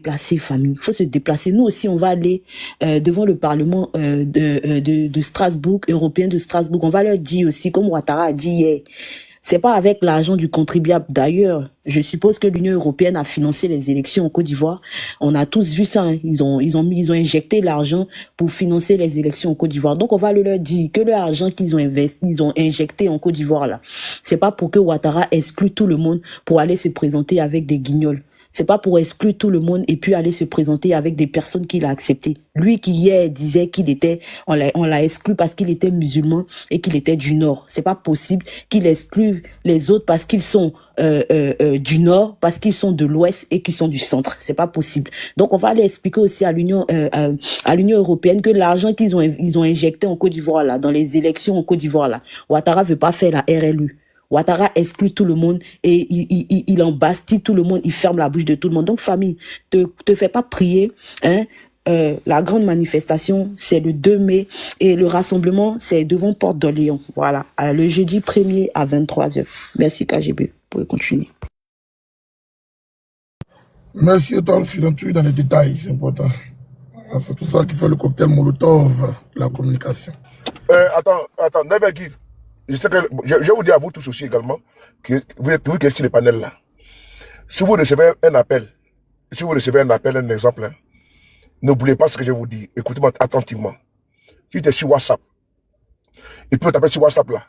déplacer, famille. Il faut se déplacer. Nous aussi, on va aller devant le Parlement de Strasbourg, européen de Strasbourg. On va leur dire aussi, comme Ouattara a dit hier, c'est pas avec l'argent du contribuable. D'ailleurs, je suppose que l'Union européenne a financé les élections en Côte d'Ivoire. On a tous vu ça. Hein. Ils ont injecté l'argent pour financer les élections en Côte d'Ivoire. Donc, on va leur dire que l'argent qu'ils ont investi, ils ont injecté en Côte d'Ivoire là, c'est pas pour que Ouattara exclue tout le monde pour aller se présenter avec des guignols. C'est pas pour exclure tout le monde et puis aller se présenter avec des personnes qu'il a acceptées. Lui qui hier disait on l'a exclu parce qu'il était musulman et qu'il était du Nord. C'est pas possible qu'il exclue les autres parce qu'ils sont du Nord, parce qu'ils sont de l'Ouest et qu'ils sont du Centre. C'est pas possible. Donc on va aller expliquer aussi à l'Union européenne que l'argent ils ont injecté en Côte d'Ivoire là, dans les élections en Côte d'Ivoire là, Ouattara veut pas faire la RLU. Ouattara exclut tout le monde et il embastille tout le monde, il ferme la bouche de tout le monde. Donc, famille, te fais pas prier. Hein? La grande manifestation, c'est le 2 mai et le rassemblement, c'est devant Porte d'Orléans. Voilà, le jeudi 1er à 23h. Merci KGB, vous pouvez continuer. Merci à toi, Filantu, dans les détails, c'est important. C'est tout ça qui fait le cocktail Molotov, la communication. Attends, never give. Je sais que je vais vous dire à vous tous aussi également que vous êtes sur les panels là. Si vous recevez un appel, un exemple, hein, n'oubliez pas ce que je vous dis. Écoutez-moi attentivement. Si tu es sur WhatsApp, et puis on t'appelle sur WhatsApp là,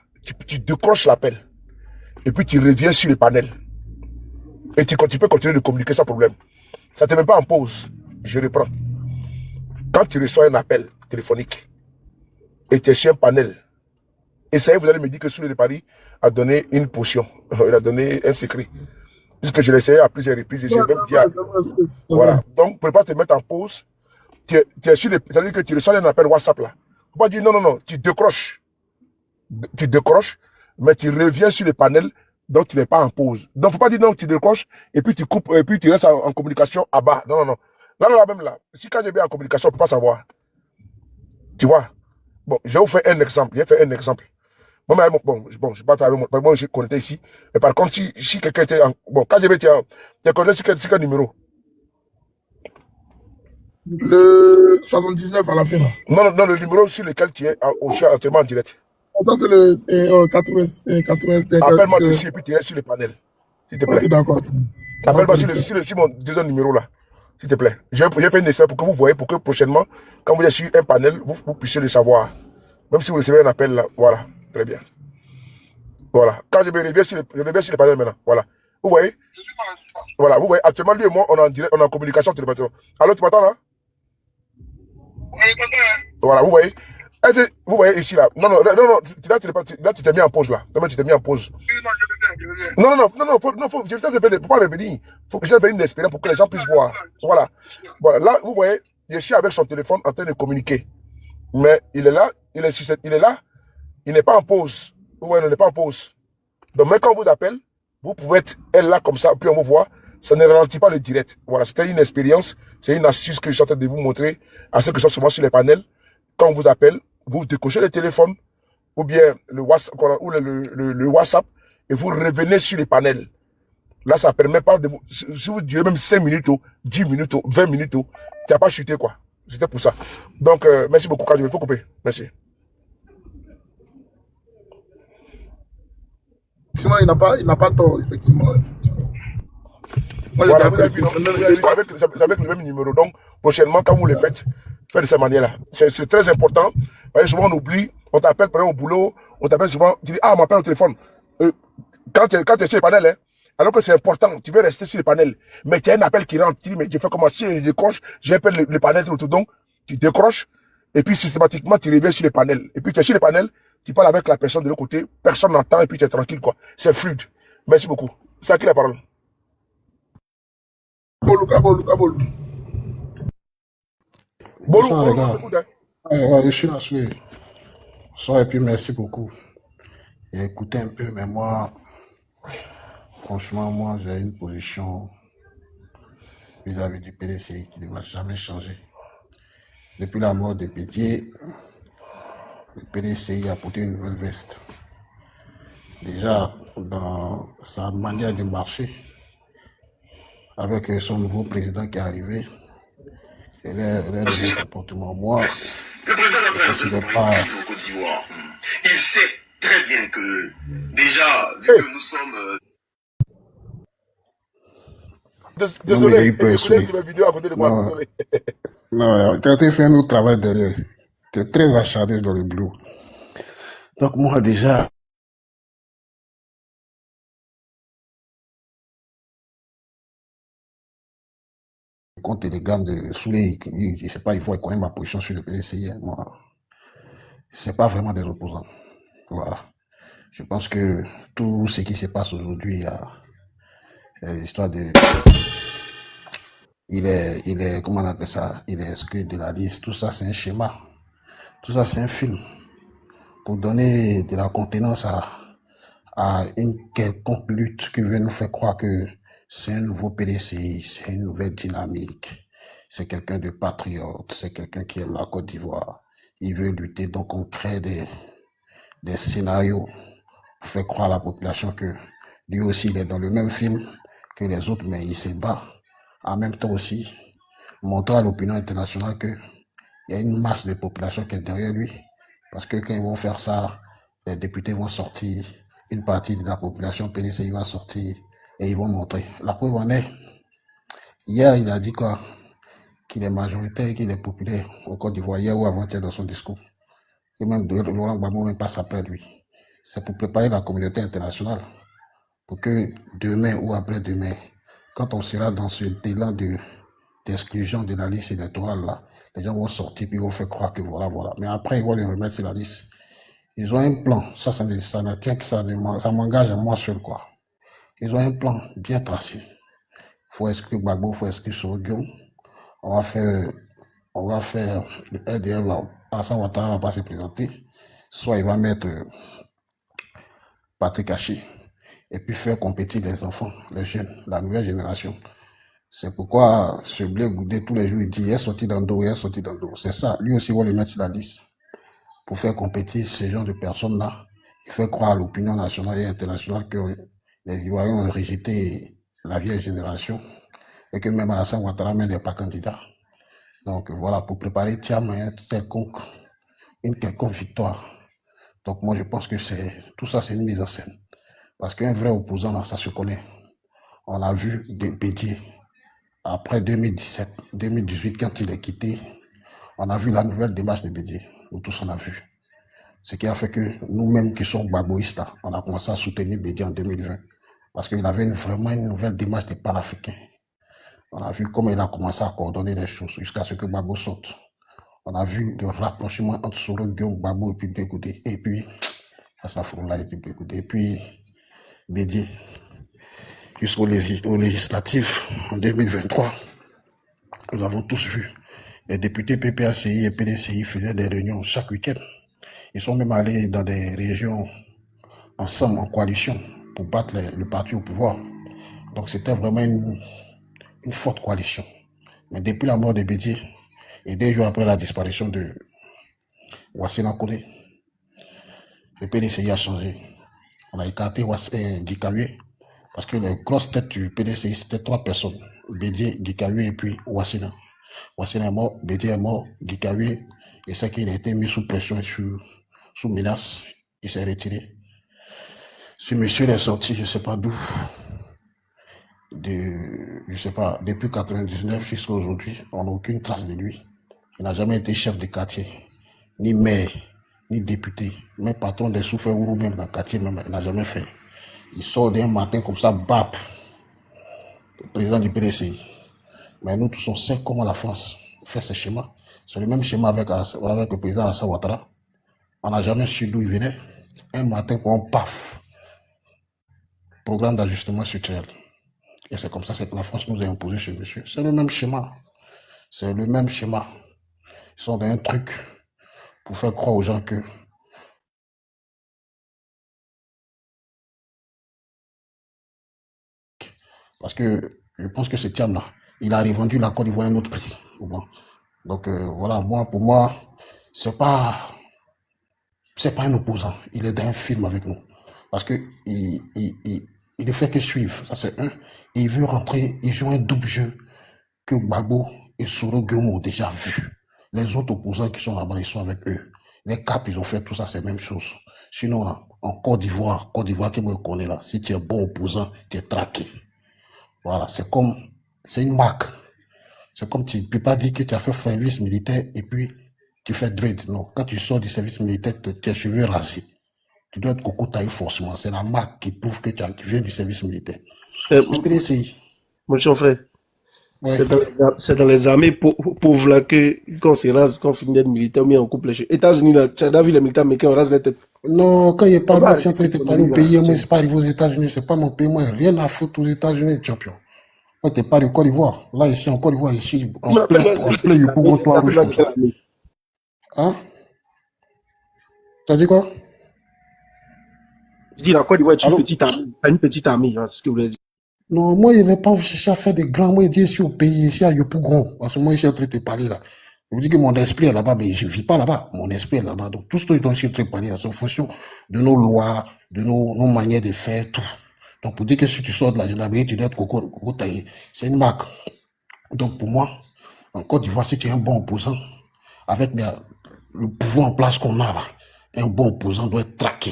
tu décroches l'appel, et puis tu reviens sur le panel. Et tu peux continuer de communiquer sans problème. Ça ne te met pas en pause. Je reprends. Quand tu reçois un appel téléphonique, et tu es sur un panel, essayez, vous allez me dire que Souley de Paris a donné une potion. Il a donné un secret. Puisque je l'ai essayé à plusieurs reprises. Et j'ai même dit voilà. Donc, pour ne pas te mettre en pause, tu es sur c'est-à-dire que tu reçois un appel WhatsApp là. Faut pas dire non, tu décroches. Tu décroches, mais tu reviens sur le panel, donc tu n'es pas en pause. Donc, faut pas dire non, tu décroches, et puis tu coupes, et puis tu restes en communication à bas. Non. Là, même là. Si quand j'ai bien en communication, on ne peut pas savoir. Tu vois? Bon, je vais vous faire un exemple. J'ai fait un exemple. Bon, je ne pas faire avec moi, je connecté ici. Mais par contre, si quelqu'un était en. Bon, quand j'ai tu as connecté sur quel numéro? Le 79 à la fin. Non, le numéro sur lequel tu es aussi actuellement en direct. Ça, c'est le 80. Appelle-moi dessus et puis tu es sur le panel. S'il te plaît. Okay, d'accord. Appelle-moi sur mon deuxième numéro là. S'il te plaît. J'ai fait une essai pour que vous voyez, pour que prochainement, quand vous êtes sur un panel, vous puissiez le savoir. Même si vous recevez un appel là. Voilà. Très bien. Voilà. Quand je reviens sur le panel maintenant. Voilà. Vous voyez? Voilà. Vous voyez, actuellement, lui et moi, on est en direct, on est en communication téléphonique. Alors, tu m'entends là? Voilà, vous voyez? Vous voyez ici là? Non, là, tu t'es mis en pause là. Tu t'es mis en pause. Non, je ne peux pas revenir. Faut que je fasse une expérience pour que les gens puissent voir. Voilà. Là, vous voyez, je suis avec son téléphone en train de communiquer. Mais il est là, il est là, il n'est pas en pause. Vous voyez, il n'est pas en pause. Donc, même quand on vous appelle, vous pouvez être là comme ça, puis on vous voit. Ça ne ralentit pas le direct. Voilà, c'était une expérience, c'est une astuce que je suis en train de vous montrer à ceux qui sont souvent sur les panels. Quand on vous appelle, vous décrochez le téléphone ou bien le WhatsApp, le WhatsApp et vous revenez sur les panels. Là, ça ne permet pas de vous... Si vous durez même 5 minutes, 10 minutes, 20 minutes, tu n'as pas chuté quoi. C'était pour ça. Donc, merci beaucoup, quand je vais faut couper. Merci. Effectivement, il n'a pas tort, effectivement. Voilà, vous avez vu, avec le même numéro. Donc, prochainement, quand vous le faites de cette manière-là. C'est très important. Souvent, on oublie, on t'appelle, par exemple, au boulot, on t'appelle souvent, tu dis, on m'appelle au téléphone. Quand tu es sur le panel, hein, alors que c'est important, tu veux rester sur le panel, mais tu as un appel qui rentre, tu dis, mais je fais comment, si je décroche, j'appelle le panel, tout, donc, tu décroches, et puis systématiquement, tu reviens sur le panel. Et puis, tu es sur le panel, tu parles avec la personne de l'autre côté, personne n'entend, et puis tu es tranquille, quoi. C'est fluide. Merci beaucoup. C'est à qui la parole? Bonsoir les gars. Je suis là, bonsoir et puis merci beaucoup. J'ai écouté un peu, mais moi, franchement, j'ai une position vis-à-vis du PDCI qui ne va jamais changer. Depuis la mort de Bédier, le PDCI a porté une nouvelle veste. Déjà, dans sa manière de marcher, avec son nouveau président qui est arrivé et leur nouveau comportement. Moi, le président est en je train de considère prendre pas. une crise au Côte d'Ivoire. Il sait très bien que, déjà, vu Hey, que nous sommes... Non, mais il y a désolé, eu peur écoutez sous ma vidéo à côté de moi, Non, désolé. non, quand tu fais un autre travail derrière, tu es très acharné dans le boulot. Donc moi déjà, compte les gammes de Souley, je sais pas, il faut connaître ma position sur le PDCI. Moi, c'est pas vraiment des opposants. Voilà. Je pense que tout ce qui se passe aujourd'hui, l'histoire de, comment on appelle ça, il est exclu de la liste. Tout ça, c'est un schéma. Tout ça, c'est un film pour donner de la contenance à une quelconque lutte qui veut nous faire croire que c'est un nouveau PDCI, c'est une nouvelle dynamique, c'est quelqu'un de patriote, c'est quelqu'un qui aime la Côte d'Ivoire. Il veut lutter, donc on crée des scénarios pour faire croire à la population que lui aussi il est dans le même film que les autres, mais il se bat. En même temps aussi, montrer à l'opinion internationale qu'il y a une masse de population qui est derrière lui. Parce que quand ils vont faire ça, les députés vont sortir, une partie de la population PDCI va sortir et ils vont montrer. La preuve en est, hier il a dit quoi? Qu'il est majoritaire, qu'il est populaire au Côte d'Ivoire, hier ou avant-hier dans son discours. Et même Laurent Gbagbo même passe après lui. C'est pour préparer la communauté internationale pour que demain ou après-demain, quand on sera dans ce élan d'exclusion de la liste électorale là, les gens vont sortir puis ils vont faire croire que voilà. Mais après, ils vont les remettre sur la liste. Ils ont un plan. Ça ne tient que ça m'engage à moi seul, quoi. Ils ont un plan bien tracé. Il faut exclure Gbagbo, il faut exclure Soroguion. On va faire le RDR là. Alassane Ouattara va pas se présenter. Soit il va mettre Patrick Haché et puis faire compétir les enfants, les jeunes, la nouvelle génération. C'est pourquoi ce Blé Goudé, tous les jours, il dit, il est sorti dans le dos, il est sorti dans le dos. C'est ça. Lui aussi, il va le mettre sur la liste pour faire compétir ce genre de personnes-là et faire croire à l'opinion nationale et internationale que les Ivoiriens ont rejeté la vieille génération et que même Alassane Ouattara même n'est pas candidat. Donc voilà, pour préparer Thiam une quelconque victoire. Donc moi, je pense que tout ça, c'est une mise en scène. Parce qu'un vrai opposant, là, ça se connaît. On a vu Bédier. Après 2017, 2018, quand il est quitté, on a vu la nouvelle démarche de Bédier. Nous tous, on a vu. Ce qui a fait que nous-mêmes qui sommes baboïstes, on a commencé à soutenir Bédier en 2020. Parce qu'il avait vraiment une nouvelle démarche des panafricains. On a vu comment il a commencé à coordonner les choses jusqu'à ce que Gbagbo saute. On a vu le rapprochement entre Soroguion, Gbagbo et puis Blé Goudé. Et puis, Assafourla et puis Blé Goudé. Et puis, Bédier. Jusqu'aux législatives en 2023. Nous avons tous vu. Les députés PPACI et PDCI faisaient des réunions chaque week-end. Ils sont même allés dans des régions ensemble, en coalition, pour battre le parti au pouvoir. Donc c'était vraiment une forte coalition. Mais depuis la mort de Bédier, et 2 jours après la disparition de Wassina Kone, le PDCI a changé. On a écarté Gikawe, parce que les grosses têtes du PDCI, c'était 3 personnes. Bédier, Gikawe et puis Wassina. Wassina est mort, Bédier est mort, Gikawe, et c'est qu'il a été mis sous pression, sous menace, il s'est retiré. Ce monsieur est sorti, je ne sais pas d'où, je sais pas, depuis 99 jusqu'à aujourd'hui, on n'a aucune trace de lui. Il n'a jamais été chef de quartier, ni maire, ni député, même patron des sous-fers ou même dans le quartier, même, il n'a jamais fait. Il sort d'un matin comme ça, bap, le président du PDCI. Mais nous tous on sait comment la France fait ce schéma. C'est le même schéma avec le président Alassane Ouattara. On n'a jamais su d'où il venait. Un matin, quand on paf, programme d'ajustement structurel. Et c'est comme ça que la France nous a imposé ce monsieur. C'est le même schéma. C'est le même schéma. Ils sont dans un truc pour faire croire aux gens que parce que je pense que ce Thiam-là, il a revendu la Côte d'Ivoire à un autre prix. Donc voilà, pour moi, c'est pas un opposant. Il est dans un film avec nous. Parce que Il ne fait que suivre, ça c'est un. Et il veut rentrer, il joue un double jeu que Gbagbo et Soro Guemo ont déjà vu. Les autres opposants qui sont là-bas, ils sont avec eux. Les Cap, ils ont fait tout ça, c'est la même chose. Sinon, là, en Côte d'Ivoire qui me connaît là, si tu es bon opposant, tu es traqué. Voilà, c'est une marque. C'est comme tu ne peux pas dire que tu as fait service militaire et puis tu fais dread. Non, quand tu sors du service militaire, tu es cheveux rasés. Tu dois être coco taillé forcément. C'est la marque qui prouve que tu viens du service militaire. Le PDCI. Mon cher frère, Ouais. c'est dans les armées pauvres là qu'on se rase, qu'on finit d'être militaire, mais on coupe les cheveux. États-Unis, là, tu as vu les militaires américains, on rase les têtes. Non, quand il parle, Bah, si on peut c'est te ton parler ami, au là. pays, moi, c'est pas arrivé aux États-Unis, c'est pas mon pays, moi, rien à foutre aux États-Unis, champion. Moi, t'es pas de Côte d'Ivoire. Là, ici, en Côte d'Ivoire, ici, en Mais plein, après, c'est en une plein, petite il faut armée. toi rouge comme ça. L'armée. Hein? T'as dit quoi? Je dis, la Côte d'Ivoire est une Allô? petite armée. Pas une petite armée, hein, c'est ce que vous voulez dire. Non, moi, il n'est pas cherché à faire des grands. Moi, il dit ici au pays, ici à Yopougon. Parce que moi, ici, en train de te parler là. Je vous dis que mon esprit est là-bas, mais je ne vis pas là-bas. Mon esprit est là-bas. Donc, tout ce que je suis en train de parler, c'est en fonction de nos lois, de nos manières de faire, tout. Donc, pour dire que si tu sors de la gendarmerie, tu dois être coco taillé. C'est une marque. Donc, pour moi, en Côte d'Ivoire, si tu es un bon opposant, avec le pouvoir en place qu'on a là, un bon opposant doit être traqué.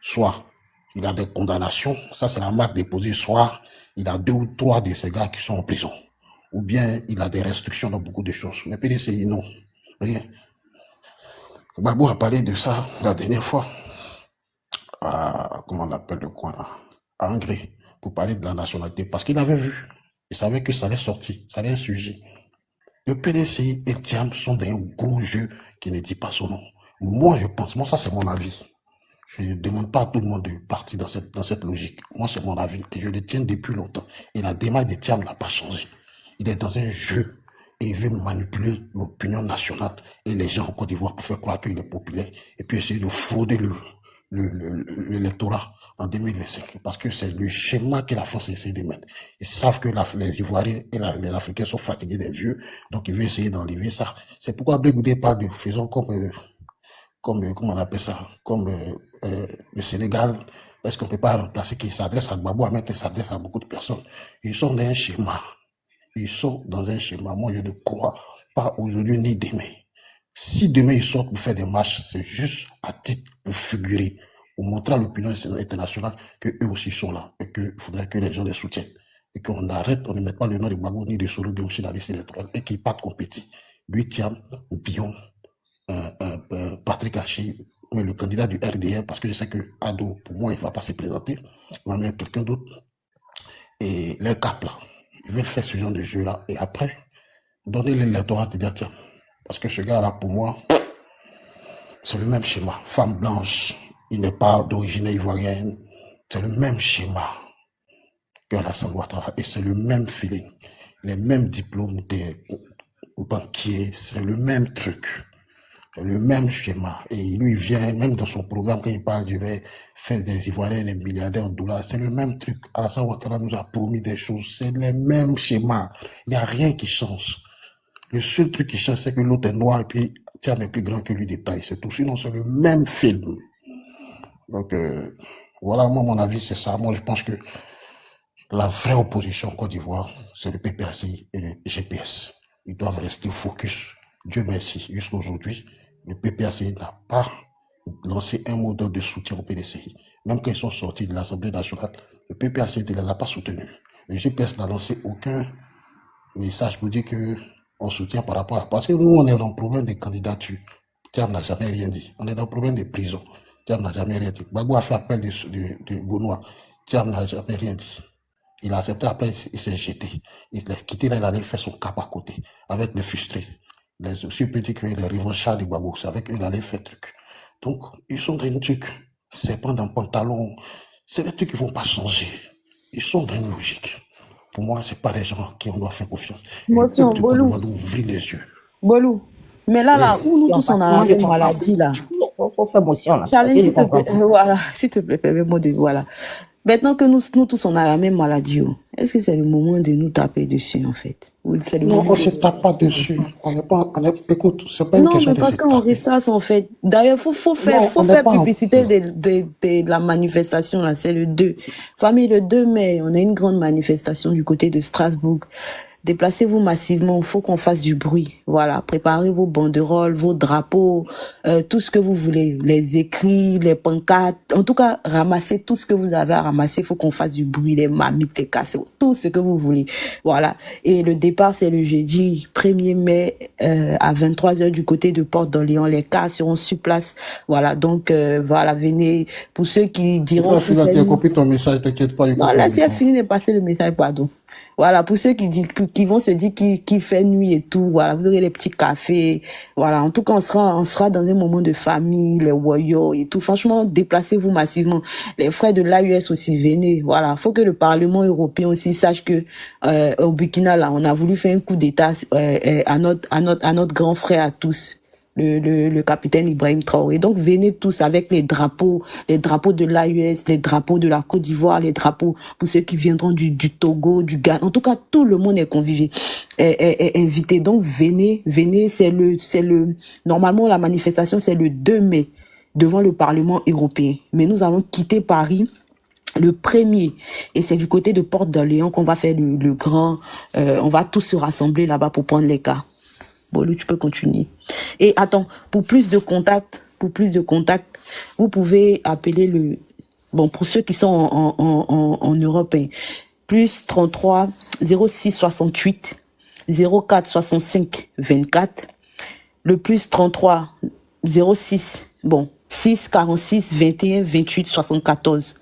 Soit il a des condamnations, ça c'est la marque déposée, soit il a 2 ou 3 de ces gars qui sont en prison. Ou bien il a des restrictions dans beaucoup de choses. Mais PDCI, non. Rien. Gbagbo a parlé de ça la dernière fois à, comment on appelle le coin là, à Hongrie, pour parler de la nationalité, parce qu'il avait vu, il savait que ça allait sortir, ça allait un sujet. Le PDCI et le TIAM sont dans un gros jeu qui ne dit pas son nom. Moi, je pense, moi ça c'est mon avis. Je ne demande pas à tout le monde de partir dans cette logique. Moi, c'est mon avis et je le tiens depuis longtemps. Et la démarche de Thiam n'a pas changé. Il est dans un jeu et il veut manipuler l'opinion nationale et les gens en Côte d'Ivoire pour faire croire qu'il est populaire et puis essayer de frauder l'électorat en 2025. Parce que c'est le schéma que la France essaie de mettre. Ils savent que les Ivoiriens et les Africains sont fatigués des vieux, donc ils veulent essayer d'enlever ça. C'est pourquoi Blé Goudé parle de faisons comme comment on appelle ça, comme le Sénégal, est-ce qu'on ne peut pas remplacer qui s'adresse à Gbagbo, mais qui s'adresse à beaucoup de personnes. Ils sont dans un schéma. Ils sont dans un schéma. Moi, je ne crois pas aujourd'hui ni demain. Si demain ils sortent pour faire des marches, c'est juste à titre de figurer, pour montrer à l'opinion internationale qu'eux aussi sont là et qu'il faudrait que les gens les soutiennent. Et qu'on arrête, on ne met pas le nom de Gbagbo ni de Soro Guemo sur la liste électorale et qu'ils partent compétir. Lui, Thiam, Bion, Patrick Haché, mais le candidat du RDR, parce que je sais que Ado, pour moi, il ne va pas se présenter, il va mettre quelqu'un d'autre. Et les Cap, là, ils veulent faire ce genre de jeu-là. Et après, donner l'électorat de Tiam. Parce que ce gars-là, pour moi, c'est le même schéma. Femme blanche, il n'est pas d'origine ivoirienne. C'est le même schéma que Alassane Ouattara. Et c'est le même feeling. Les mêmes diplômes des banquiers. C'est le même truc. Le même schéma. Et lui, il vient, même dans son programme, quand il parle, je vais faire des Ivoiriens, des milliardaires en dollars. C'est le même truc. Alassane Ouattara nous a promis des choses. C'est les mêmes schémas. Il n'y a rien qui change. Le seul truc qui change, c'est que l'autre est noir et puis Thiam est plus grand que lui de taille. C'est tout. Sinon, c'est le même film. Donc, voilà, moi, mon avis, c'est ça. Moi, je pense que la vraie opposition en Côte d'Ivoire, c'est le PPACI et le GPS. Ils doivent rester focus. Dieu merci, jusqu'à aujourd'hui, le PPACI n'a pas lancé un mot d'ordre de soutien au PDCI. Même quand ils sont sortis de l'Assemblée nationale, le PPACI ne les a pas soutenus. Le GPS n'a lancé aucun message pour dire qu'on soutient par rapport à... Parce que nous, on est dans le problème des candidatures. Thiam n'a jamais rien dit. On est dans le problème des prisons. Thiam n'a jamais rien dit. Gbagbo a fait appel de Benoît. Thiam n'a jamais rien dit. Il a accepté, après il s'est jeté. Il a quitté là, il allait faire son cap à côté, avec les frustrés. Les petits que les revanchards de Gbagbo, c'est avec eux il allait faire truc. Donc, ils sont dans un truc, serpent dans le pantalon. C'est des trucs qui ne vont pas changer. Ils sont dans une logique. Pour moi, ce n'est pas des gens à qui on doit faire confiance. Et le peuple de Côte d'Ivoire doit ouvrir les yeux. Bolou. Mais là, là, Oui. où nous tous on a la maladie là. Faut faire motion là. Charlie, s'il te plaît, voilà, s'il te plaît, permets-moi de, voilà. Maintenant que nous tous, on a la même maladie, est-ce que c'est le moment de nous taper dessus, en fait? Ou c'est le Non, moment on de... se tape pas dessus. Écoute, c'est pas une Non, question mais de parce se qu'on taper. ressasse, en fait. D'ailleurs, faut Non, faire on n'est pas en... publicité de la manifestation, là. C'est le 2. Famille, le 2 mai, on a une grande manifestation du côté de Strasbourg. Déplacez-vous massivement, il faut qu'on fasse du bruit. Voilà, préparez vos banderoles, vos drapeaux, tout ce que vous voulez, les écrits, les pancartes. En tout cas, ramassez tout ce que vous avez à ramasser. Il faut qu'on fasse du bruit, les mamites, les casseroles, tout ce que vous voulez. Voilà. Et le départ, c'est le jeudi 1er mai à 23h du côté de Porte d'Orléans. Les cars seront sur place. Voilà, donc voilà, venez. Pour ceux qui diront... Tu as compris ton message, t'inquiète pas. Non, là, c'est fini de passer le message, pardon. Voilà, pour ceux qui vont se dire qu'il fait nuit et tout, voilà, vous aurez les petits cafés, voilà. En tout cas, on sera dans un moment de famille, les warriors et tout. Franchement, déplacez-vous massivement. Les frères de l'AUS aussi, venez, voilà. Faut que le Parlement européen aussi sache que, au Burkina, là, on a voulu faire un coup d'État, à notre grand frère à tous. Le capitaine Ibrahim Traoré. Donc, venez tous avec les drapeaux de l'AUS, les drapeaux de la Côte d'Ivoire, les drapeaux pour ceux qui viendront du Togo, du Ghana. En tout cas, tout le monde est convié, est invité. Donc, venez, normalement, la manifestation, c'est le 2 mai devant le Parlement européen. Mais nous allons quitter Paris le 1er, et c'est du côté de Porte d'Orléans qu'on va faire le grand, on va tous se rassembler là-bas pour prendre les cas. Bolou, tu peux continuer. Et attends, pour plus de contacts, vous pouvez appeler pour ceux qui sont en Europe, plus 33 06 68 04 65 24, le plus 33 06, 6 46 21 28 74,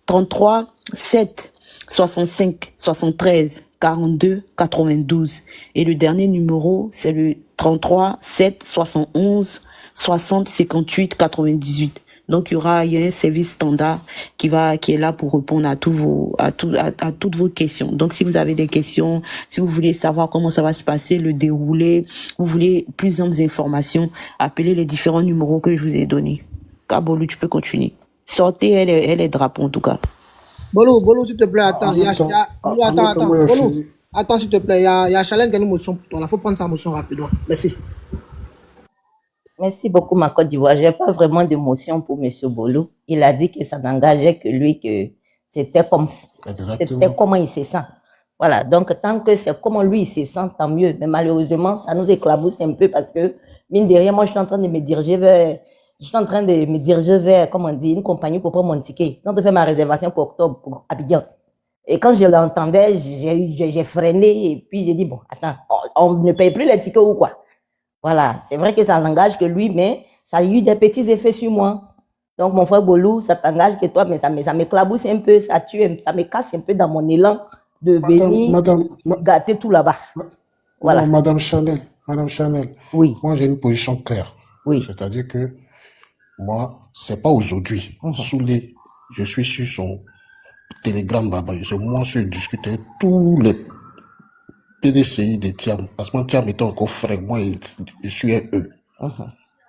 33 7 65 73 42 92, et le dernier numéro c'est le 33 7 71 60 58 98. Donc il y a un service standard qui est là pour répondre à toutes vos questions. Donc si vous avez des questions, si vous voulez savoir comment ça va se passer, le déroulé, vous voulez plus d'informations, appelez les différents numéros que je vous ai donnés. Kabolu, tu peux continuer. Sortez les drapeaux en tout cas. Bolo, s'il te plaît, attends. Bolo, attends, s'il te plaît. Il y a Chalène qui a une motion pour toi. Il faut prendre sa motion rapidement. Merci. Merci beaucoup, ma Côte d'Ivoire. Je n'ai pas vraiment de motion pour M. Bolo. Il a dit que ça n'engageait que lui, que c'était comment il se sent. Voilà. Donc, tant que c'est comment lui il se sent, tant mieux. Mais malheureusement, ça nous éclabousse un peu parce que, mine de rien, moi, je suis en train de me diriger vers, comment on dit, une compagnie pour prendre mon ticket. Donc, de faire ma réservation pour octobre, pour Abidjan. Et quand je l'entendais, j'ai freiné et puis j'ai dit, bon, attends, on ne paye plus les tickets ou quoi? Voilà. C'est vrai que ça n'engage que lui, mais ça a eu des petits effets sur moi. Donc, mon frère Bolou, ça t'engage que toi, mais ça m'éclabousse un peu, ça me casse un peu dans mon élan de venir gâter tout là-bas. Voilà. Non, Madame Chanel, oui. Moi, j'ai une position claire. Oui. C'est-à-dire que moi, c'est pas aujourd'hui. Je suis sur son Telegram, moi, je discutais tous les PDCI des Tiam, parce que mon Tiam était encore frais, moi, je suis eux.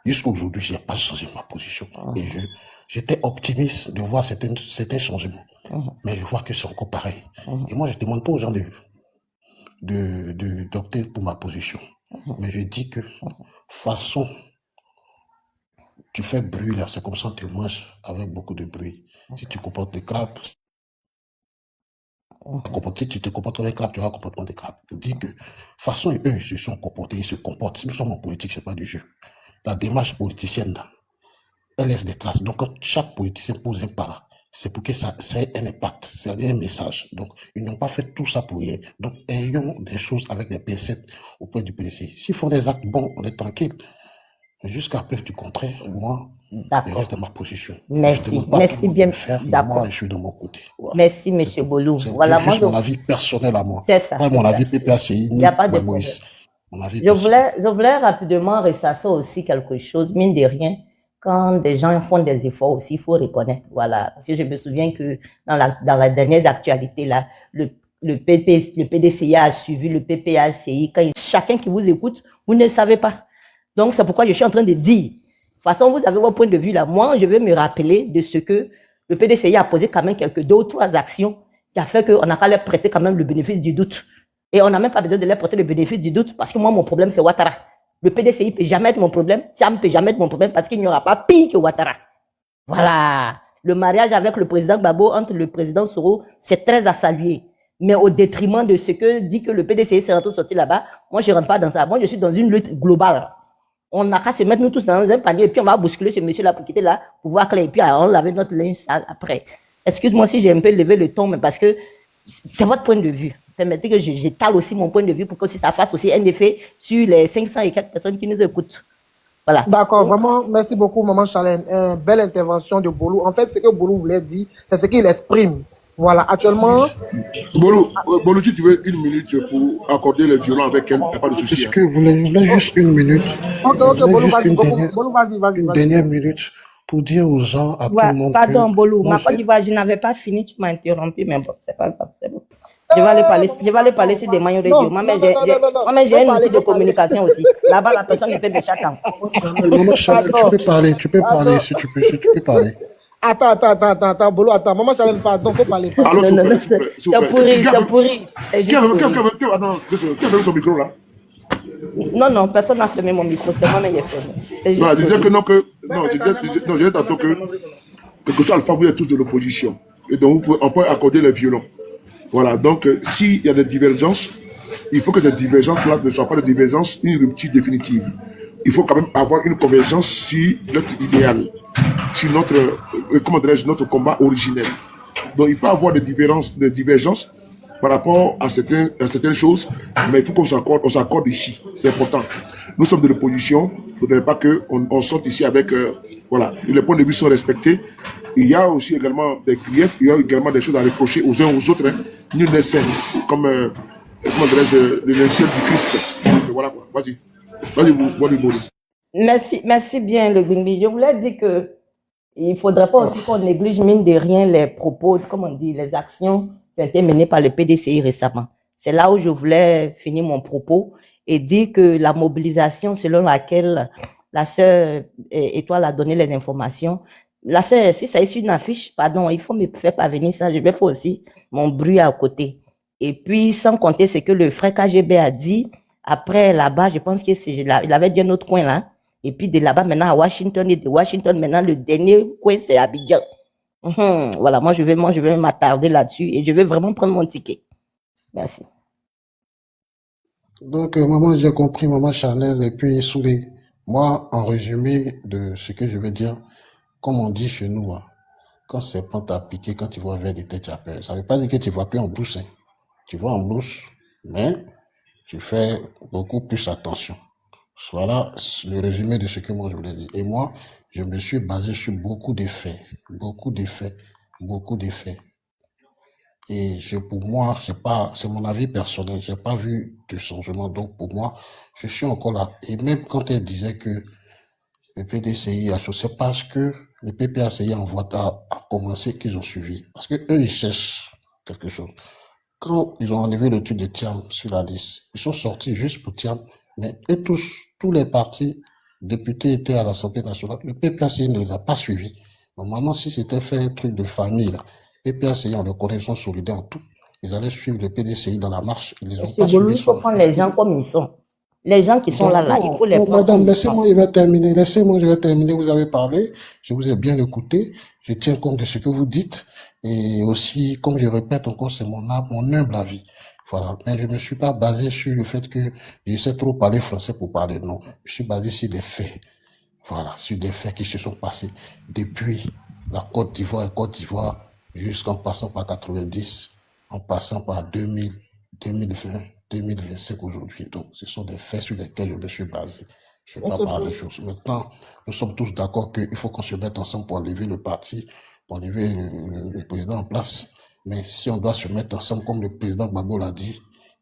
Jusqu'à aujourd'hui, je n'ai pas changé ma position. Et j'étais optimiste de voir certains changements. Mais je vois que c'est encore pareil. Et moi, je ne demande pas aux gens d'opter pour ma position. Mais je dis que, façon, tu fais bruit là, c'est comme ça que tu manges avec beaucoup de bruit. Si tu comportes des crabes, si tu te comportes comme un crabe, tu auras un comportement de crabe. Je dis que, façon, eux, ils se sont comportés, ils se comportent. Si nous sommes en politique, c'est pas du jeu. La démarche politicienne, là, elle laisse des traces. Donc, quand chaque politicien pose un pas, c'est pour que ça ait un impact, c'est-à-dire un message. Donc, ils n'ont pas fait tout ça pour rien. Donc, ayons des choses avec des pincettes auprès du PDC. S'ils font des actes bons, on est tranquille. Mais jusqu'à preuve du contraire, moi, je reste dans ma position. Merci bien. Moi, je suis de mon côté. Voilà. Merci, M. Bolou. Voilà, juste mon avis personnel à moi. C'est ça. Pas mon avis PPACI, il n'y a pas de problème. Je voulais rapidement ressasser aussi quelque chose, mine de rien. Quand des gens font des efforts aussi, il faut reconnaître. Voilà. Parce que je me souviens que dans la dernière actualité, là, le PDCA a suivi le PPACI. Chacun qui vous écoute, vous ne le savez pas. Donc, c'est pourquoi je suis en train de dire. De toute façon, vous avez votre point de vue là. Moi, je vais me rappeler de ce que Le PDCI a posé quand même quelques 2 ou 3 actions qui a fait qu'on n'a qu'à leur prêter quand même le bénéfice du doute. Et on n'a même pas besoin de leur prêter le bénéfice du doute parce que moi, mon problème, c'est Ouattara. Le PDCI ne peut jamais être mon problème, Thiam ne peut jamais être mon problème parce qu'il n'y aura pas pire que Ouattara. Voilà. Le mariage avec le président Gbagbo entre le président Soro, c'est très à saluer. Mais au détriment de ce que dit que le PDCI s'est sorti là-bas, moi, je ne rentre pas dans ça. Moi, je suis dans une lutte globale. On n'a qu'à se mettre nous tous dans un panier et puis on va bousculer ce monsieur-là pour quitter là, pour voir clair. Et puis on laver notre linge sale après. Excuse-moi si j'ai un peu levé le ton, mais parce que c'est votre point de vue. Permettez que j'étale aussi mon point de vue pour que ça fasse aussi un effet sur les 500 et quelques personnes qui nous écoutent. Voilà. D'accord, vraiment, merci beaucoup, Maman Charlène. Belle intervention de Bolou. En fait, ce que Bolou voulait dire, c'est ce qu'il exprime. Voilà, actuellement... Bolou, si tu veux 1 minute pour accorder le violon avec elle, il n'y a pas de souci. Est-ce que vous voulez juste 1 minute? Ok, Bolou, vas-y. Une dernière minute pour dire aux gens, à tout le monde. Pardon, Bolou, ma Côte d'Ivoire, je n'avais pas fini, tu m'as interrompu, mais bon, c'est pas grave, c'est bon. Je vais aller parler sur des maillots de Dieu. Moi, j'ai un outil de communication aussi. Là-bas, la personne ne peut me chatter. Maman Charlène, tu peux parler si tu peux parler. Attends, Bolou, attends. Maman Charlène, pardon, faut parler. Alors, c'est pourri. Qui a fermé son micro là? Non, personne n'a fermé mon micro, c'est moi-même qui ai fermé. Non, je disais que non, je disais tantôt que soit Alpha, vous êtes tous de l'opposition. Et donc, on peut accorder les violons. Voilà, donc s'il y a des divergences, il faut que ces divergences-là ne soient pas des divergences, une rupture définitive. Il faut quand même avoir une convergence sur notre idéal, sur notre combat originel. Donc il peut y avoir des divergences par rapport à certaines choses, mais il faut qu'on s'accorde ici, c'est important. Nous sommes de l'opposition, il ne faudrait pas qu'on sorte ici avec... voilà, les points de vue sont respectés. Il y a aussi également des griefs, il y a également des choses à reprocher aux uns aux autres. Hein. Nul n'est saint, comme le linceul du Christ. Donc, voilà quoi, vas-y, Bolou. Merci bien, le Gbingbi. Je voulais dire que il ne faudrait pas aussi qu'on néglige, mine de rien, les propos, comme on dit, les actions qui ont été menées par le PDCI récemment. C'est là où je voulais finir mon propos et dire que la mobilisation selon laquelle la sœur Étoile a donné les informations, la sœur, si ça est sur une affiche, pardon, il faut me faire parvenir ça, je vais faire aussi mon bruit à côté. Et puis, sans compter ce que le frère KGB a dit, après là-bas, je pense qu'il avait dit un autre coin là, et puis de là-bas maintenant à Washington, et de Washington maintenant, le dernier coin c'est Abidjan. Voilà, moi je vais m'attarder là-dessus et je vais vraiment prendre mon ticket. Merci. Donc, maman, j'ai compris, maman Chanel, et puis Soulé. Moi, en résumé de ce que je veux dire, comme on dit chez nous, hein, quand serpent t'a piqué, quand tu vois vers des têtes, tu as peur. Ça ne veut pas dire que tu ne vois plus en blouses. Hein. Tu vois en blouses, mais tu fais beaucoup plus attention. Voilà le résumé de ce que moi je voulais dire. Et moi, je me suis basé sur beaucoup d'effets. Et pour moi, c'est mon avis personnel. J'ai pas vu de changement. Donc, pour moi, je suis encore là. Et même quand elle disait que le PDCI a chose, c'est parce que le PPACI a commencé qu'ils ont suivi. Parce que eux, ils cherchent quelque chose. Quand ils ont enlevé le truc de Thiam sur la liste, ils sont sortis juste pour Thiam. Mais eux tous les partis députés étaient à l'Assemblée nationale. Le PPACI ne les a pas suivis. Normalement, si c'était fait un truc de famille, là, PPACI, en le connaissant solidaire en tout, ils allaient suivre le PDCI dans la marche. Ils les ont pas suivis. Il faut prendre les gens comme ils sont. Les gens qui sont là, il faut les prendre. Madame, laissez-moi, je vais terminer. Vous avez parlé, je vous ai bien écouté. Je tiens compte de ce que vous dites. Et aussi, comme je répète encore, c'est mon humble avis. Voilà. Mais je ne me suis pas basé sur le fait que je sais trop parler français pour parler. Non. Je suis basé sur des faits. Voilà. Sur des faits qui se sont passés depuis la Côte d'Ivoire, jusqu'en passant par 90, en passant par 2000, 2020, 2025 aujourd'hui. Donc, ce sont des faits sur lesquels je me suis basé. Je ne vais pas parler des choses. Maintenant, nous sommes tous d'accord qu'il faut qu'on se mette ensemble pour enlever le parti, pour enlever le président en place. Mais si on doit se mettre ensemble, comme le président Gbagbo l'a dit,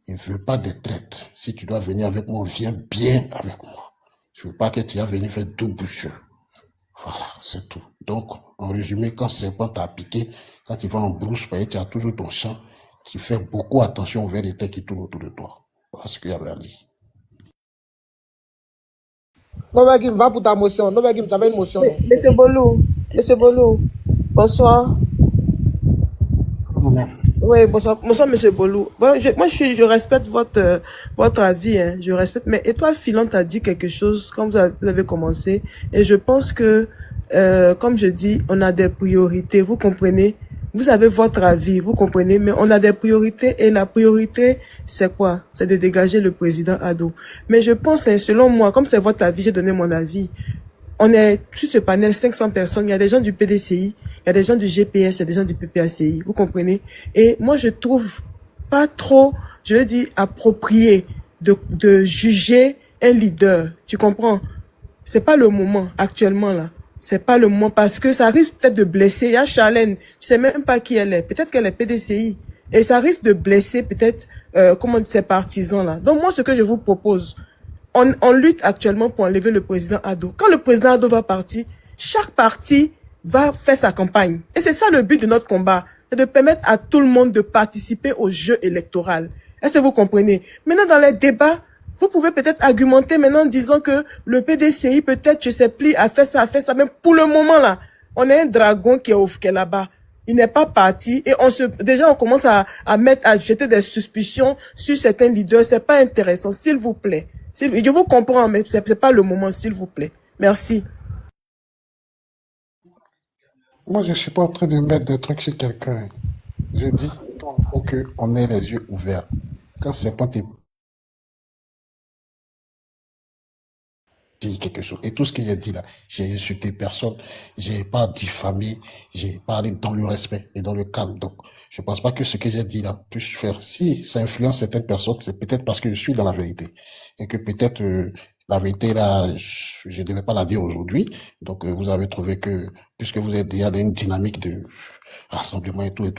il ne veut pas des traites. Si tu dois venir avec moi, viens bien avec moi. Je ne veux pas que tu aies venu faire tout boucheux. Voilà, c'est tout. Donc, en résumé, quand serpent t'a piqué, quand tu vas en brousse, tu as toujours ton champ, tu fais beaucoup attention vers les têtes qui tournent autour de toi. Voilà ce qu'il y avait à dire. Novagim, va pour ta motion. Novagim, tu avais une motion. Monsieur Bolou, Bonsoir. Non. Oui, bonsoir, bonsoir Monsieur Bolou. Bon, je respecte votre avis, hein, je respecte. Mais Étoile Filante a dit quelque chose quand vous avez commencé, et je pense que, comme je dis, on a des priorités. Vous comprenez? Vous avez votre avis, vous comprenez? Mais on a des priorités, et la priorité, c'est quoi? C'est de dégager le président Ado. Mais je pense, hein, selon moi, comme c'est votre avis, j'ai donné mon avis. On est sur ce panel 500 personnes. Il y a des gens du PDCI, il y a des gens du GPS, il y a des gens du PPACI. Vous comprenez? Et moi, je trouve pas trop, je veux dire, approprié de juger un leader. Tu comprends? C'est pas le moment actuellement là. C'est pas le moment parce que ça risque peut-être de blesser. Il y a Charlène, tu sais même pas qui elle est. Peut-être qu'elle est PDCI. Et ça risque de blesser peut-être ses partisans là. Donc moi, ce que je vous propose, on lutte actuellement pour enlever le président Ado. Quand le président Ado va partir, chaque parti va faire sa campagne. Et c'est ça le but de notre combat. C'est de permettre à tout le monde de participer au jeu électoral. Est-ce que vous comprenez? Maintenant, dans les débats, vous pouvez peut-être argumenter maintenant en disant que le PDCI peut-être, je sais plus, a fait ça. Mais pour le moment là, on a un dragon qui est là-bas. Il n'est pas parti et déjà on commence à jeter des suspicions sur certains leaders. C'est pas intéressant, s'il vous plaît. Je vous comprends, mais c'est pas le moment, s'il vous plaît. Merci. Moi, je suis pas en train de mettre des trucs sur quelqu'un. Je dis qu'il faut qu'on ait les yeux ouverts. Quand c'est pas tes dit quelque chose. Et tout ce que j'ai dit là, j'ai insulté personne, j'ai pas diffamé, j'ai parlé dans le respect et dans le calme. Donc, je pense pas que ce que j'ai dit là puisse faire. Si ça influence certaines personnes, c'est peut-être parce que je suis dans la vérité. Et que peut-être la vérité là, je ne devais pas la dire aujourd'hui. Donc, vous avez trouvé que, puisque vous êtes déjà dans une dynamique de rassemblement et tout.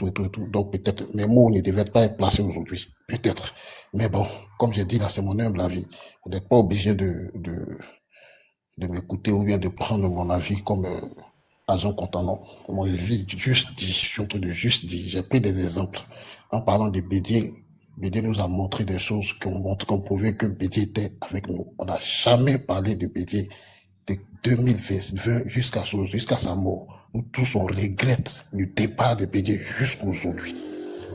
Donc, peut-être mes mots ne devaient pas être placés aujourd'hui. Peut-être. Mais bon, comme j'ai dit là, c'est mon humble avis. Vous n'êtes pas obligé de m'écouter ou bien de prendre mon avis comme agent contenant. Moi, je suis en train de juste dire, j'ai pris des exemples. En parlant de Bédier, Bédier nous a montré des choses qu'on prouvait que Bédier était avec nous. On n'a jamais parlé de Bédier de 2020 jusqu'à sa mort. Nous tous, on regrette le départ de Bédier jusqu'à aujourd'hui.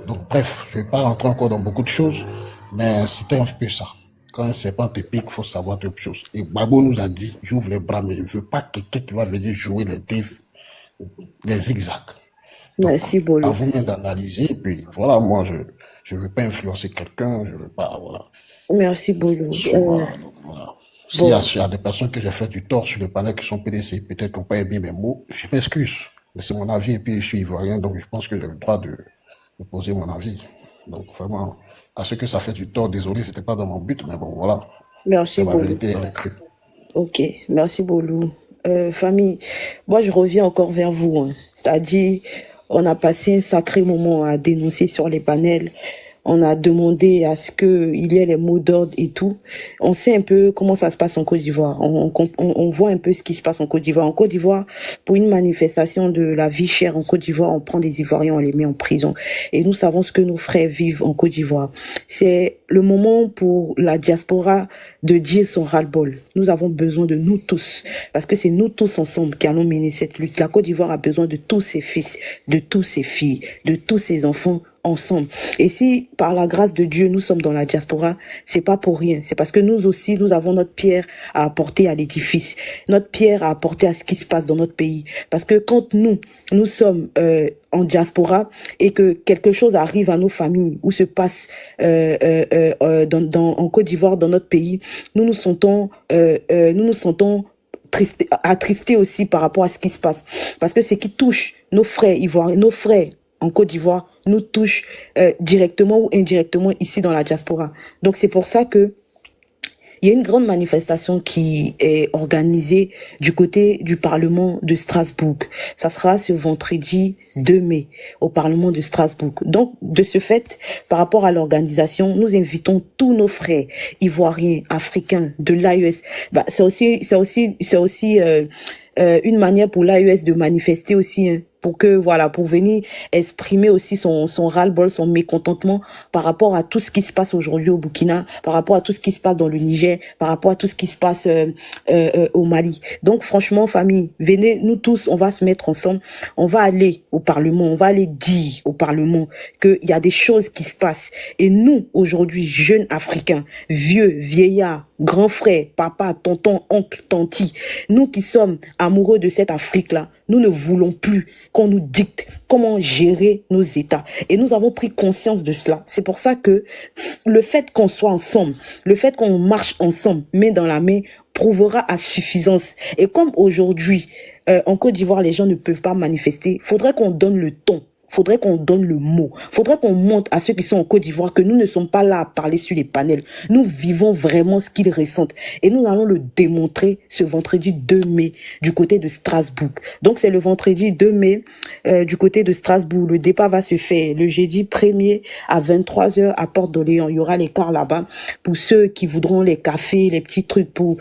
Donc, bref, je ne vais pas rentrer encore dans beaucoup de choses, mais c'était un peu ça. Quand un serpent te pique, il faut savoir d'autres choses. Et Babo nous a dit, j'ouvre les bras, mais je ne veux pas quelqu'un qui va venir jouer les zigzags. Donc, Merci, à Bolo. vous-même d'analyser. Et puis, voilà, moi, je ne veux pas influencer quelqu'un, je ne veux pas, voilà. Merci, Bolo. Voilà, donc, voilà. S'il y a des personnes que j'ai fait du tort sur le panel qui sont PDC, peut-être qu'on pas bien mes mots, je m'excuse. Mais c'est mon avis, et puis je suis ivoirien, donc je pense que j'ai le droit de poser mon avis. Donc, vraiment, à ce que ça fait du tort, désolé, c'était pas dans mon but, mais bon, voilà. Merci, C'est ma Bolo. vérité, elle est crue. Ok, merci, Bolo. Famille, moi, je reviens encore vers vous. Hein. C'est-à-dire, on a passé un sacré moment à dénoncer sur les panels. On a demandé à ce qu'il y ait les mots d'ordre et tout. On sait un peu comment ça se passe en Côte d'Ivoire. On voit un peu ce qui se passe en Côte d'Ivoire. En Côte d'Ivoire, pour une manifestation de la vie chère en Côte d'Ivoire, on prend des Ivoiriens, on les met en prison. Et nous savons ce que nos frères vivent en Côte d'Ivoire. C'est le moment pour la diaspora de dire son ras-le-bol. Nous avons besoin de nous tous. Parce que c'est nous tous ensemble qui allons mener cette lutte. La Côte d'Ivoire a besoin de tous ses fils, de tous ses filles, de tous ses enfants ensemble. Et si par la grâce de Dieu nous sommes dans la diaspora, c'est pas pour rien. C'est parce que nous aussi nous avons notre pierre à apporter à l'édifice, notre pierre à apporter à ce qui se passe dans notre pays. Parce que quand nous sommes en diaspora et que quelque chose arrive à nos familles ou se passe en Côte d'Ivoire, dans notre pays, nous nous sentons attristés aussi par rapport à ce qui se passe. Parce que ce qui touche nos frères ivoiriens, nos frères en Côte d'Ivoire, nous touche directement ou indirectement ici dans la diaspora. Donc c'est pour ça que il y a une grande manifestation qui est organisée du côté du Parlement de Strasbourg. Ça sera ce vendredi 2 mai au Parlement de Strasbourg. Donc, de ce fait, par rapport à l'organisation, nous invitons tous nos frères ivoiriens, africains, de l'AES. C'est aussi une manière pour l'AES de manifester aussi. Hein. pour que voilà, pour venir exprimer aussi son ras-le-bol, son mécontentement par rapport à tout ce qui se passe aujourd'hui au Burkina, par rapport à tout ce qui se passe dans le Niger, par rapport à tout ce qui se passe au Mali. Donc franchement, famille, venez, nous tous, on va se mettre ensemble, on va aller au Parlement, on va aller dire au Parlement qu'il y a des choses qui se passent. Et nous, aujourd'hui, jeunes Africains, vieux, vieillards, grands frères, papa, tonton, oncle, tanti, nous qui sommes amoureux de cette Afrique-là, nous ne voulons plus qu'on nous dicte comment gérer nos États. Et nous avons pris conscience de cela. C'est pour ça que le fait qu'on soit ensemble, le fait qu'on marche ensemble, main dans la main, prouvera à suffisance. Et comme aujourd'hui, en Côte d'Ivoire, les gens ne peuvent pas manifester, il faudrait qu'on donne le ton. Faudrait qu'on donne le mot. Faudrait qu'on montre à ceux qui sont en Côte d'Ivoire que nous ne sommes pas là à parler sur les panels. Nous vivons vraiment ce qu'ils ressentent. Et nous allons le démontrer ce vendredi 2 mai du côté de Strasbourg. Donc c'est le vendredi 2 mai du côté de Strasbourg. Le départ va se faire le jeudi 1er à 23h à Porte d'Orléans. Il y aura les cars là-bas pour ceux qui voudront les cafés, les petits trucs pour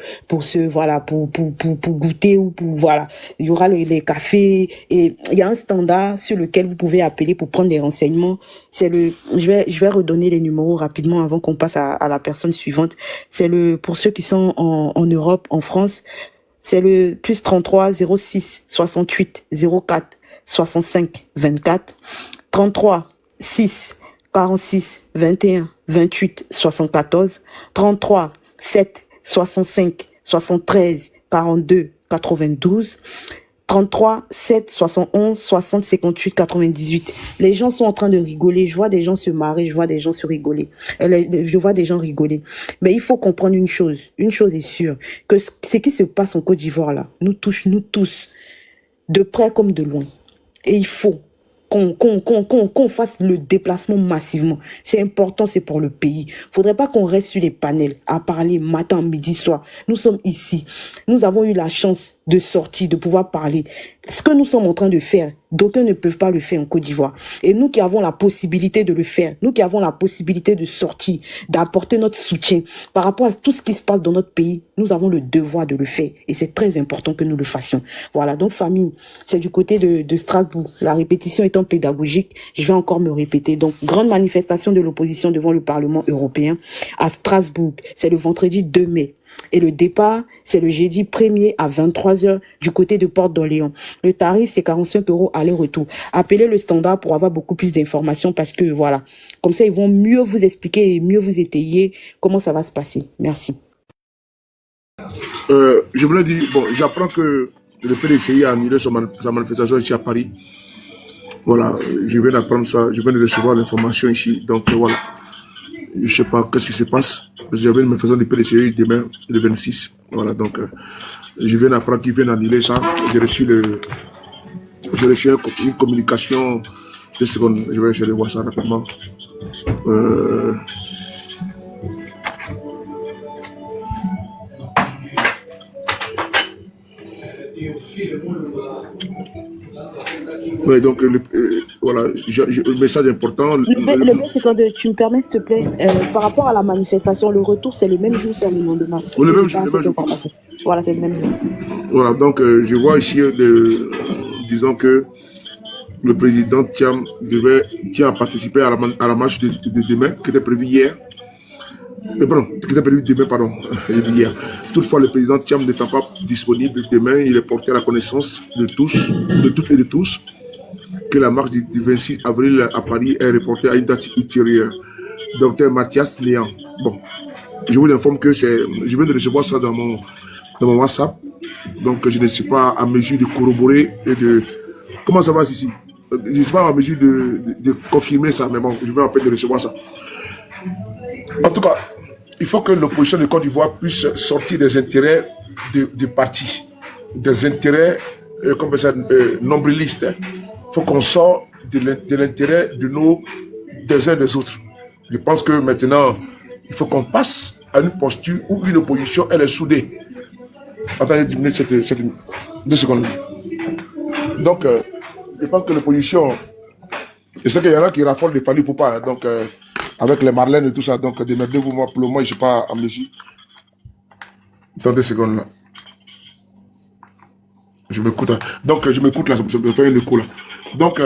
voilà, pour goûter ou pour voilà. Il y aura les cafés et il y a un standard sur lequel vous pouvez appeler pour prendre des renseignements. C'est je vais redonner les numéros rapidement avant qu'on passe à la personne suivante. C'est pour ceux qui sont en Europe, en France, c'est le plus 33 06 68 04 65 24 33 6 46 21 28 74 33 7 65 73 42 92 33 7 71 60 58 98. Les gens sont en train de rigoler. Je vois des gens se marrer, je vois des gens se rigoler. Je vois des gens rigoler. Mais il faut comprendre une chose. Une chose est sûre, que ce qui se passe en Côte d'Ivoire là nous touche nous tous, de près comme de loin. Et il faut qu'on fasse le déplacement massivement. C'est important, c'est pour le pays. Faudrait pas qu'on reste sur les panels à parler matin, midi, soir. Nous sommes ici. Nous avons eu la chance de sortir, de pouvoir parler. Ce que nous sommes en train de faire, d'aucuns ne peuvent pas le faire en Côte d'Ivoire. Et nous qui avons la possibilité de le faire, nous qui avons la possibilité de sortir, d'apporter notre soutien par rapport à tout ce qui se passe dans notre pays, nous avons le devoir de le faire. Et c'est très important que nous le fassions. Voilà, donc famille, c'est du côté de Strasbourg. La répétition étant pédagogique, je vais encore me répéter. Donc, grande manifestation de l'opposition devant le Parlement européen à Strasbourg. C'est le vendredi 2 mai. Et le départ, c'est le jeudi 1er à 23h du côté de Porte d'Orléans. Le tarif, c'est 45 € aller-retour. Appelez le standard pour avoir beaucoup plus d'informations parce que voilà, comme ça, ils vont mieux vous expliquer et mieux vous étayer comment ça va se passer. Merci. Je voulais dire, bon, j'apprends que le PDCI a annulé sa manifestation ici à Paris. Voilà, je viens d'apprendre ça, je viens de recevoir l'information ici. Donc voilà, je ne sais pas qu'est-ce qui se passe. J'avais une manifestation du PDCI demain, le 26. Voilà, donc je viens d'apprendre qu'ils viennent annuler ça. J'ai reçu une communication. 2 secondes, je vais essayer de voir ça rapidement. Oui, donc voilà, le message important. Le mieux, c'est quand tu me permets, s'il te plaît, par rapport à la manifestation, le retour, c'est le même jour, c'est le lendemain. Le même jour, le même jour. Voilà, c'est le même jour. Voilà, donc je vois ici, disons que le président tient à participer à la marche de demain, qui était prévue hier. Qui était prévu demain, pardon, hier. Toutefois, le président Thiam n'étant pas disponible demain, il est porté à la connaissance de tous, de toutes et de tous, que la marche du 26 avril à Paris est reportée à une date ultérieure. Docteur Mathias Néant. Bon, je vous informe que je viens de recevoir ça dans mon WhatsApp, donc je ne suis pas à mesure de corroborer et de... Comment ça va ici? Je ne suis pas à mesure de confirmer ça, mais bon, je viens en fait de recevoir ça. En tout cas, il faut que l'opposition de Côte d'Ivoire puisse sortir des intérêts de partis, des intérêts comme ça, nombrilistes. Il faut qu'on sorte de l'intérêt des uns des autres. Je pense que maintenant, il faut qu'on passe à une posture où une opposition, elle est soudée. Attendez 10 minutes, 2 secondes. Donc, je pense que l'opposition, je sais qu'il y en a qui raffolent des Fally Poupa, hein, donc avec les Marlènes et tout ça, donc démerdez-vous, moi, pour le moment, je ne suis pas en mesure. Attendez 2 secondes là. Je m'écoute. Hein. Donc, je m'écoute là, je fais un écho là. Donc,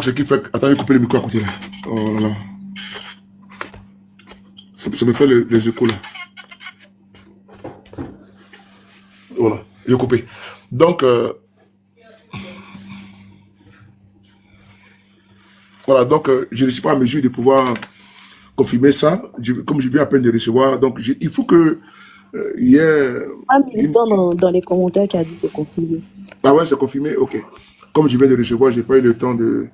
ce qui fait que... Attendez, couper le micro à côté, là. Oh là là. Ça me fait les échos, là. Voilà, j'ai coupé. Donc, voilà, donc je ne suis pas en mesure de pouvoir confirmer ça, comme je viens à peine de recevoir. Donc, il faut que il y ait... Un militant dans les commentaires qui a dit c'est confirmé. Ah ouais, c'est confirmé, ok. Comme je viens de recevoir, je n'ai pas eu le temps de...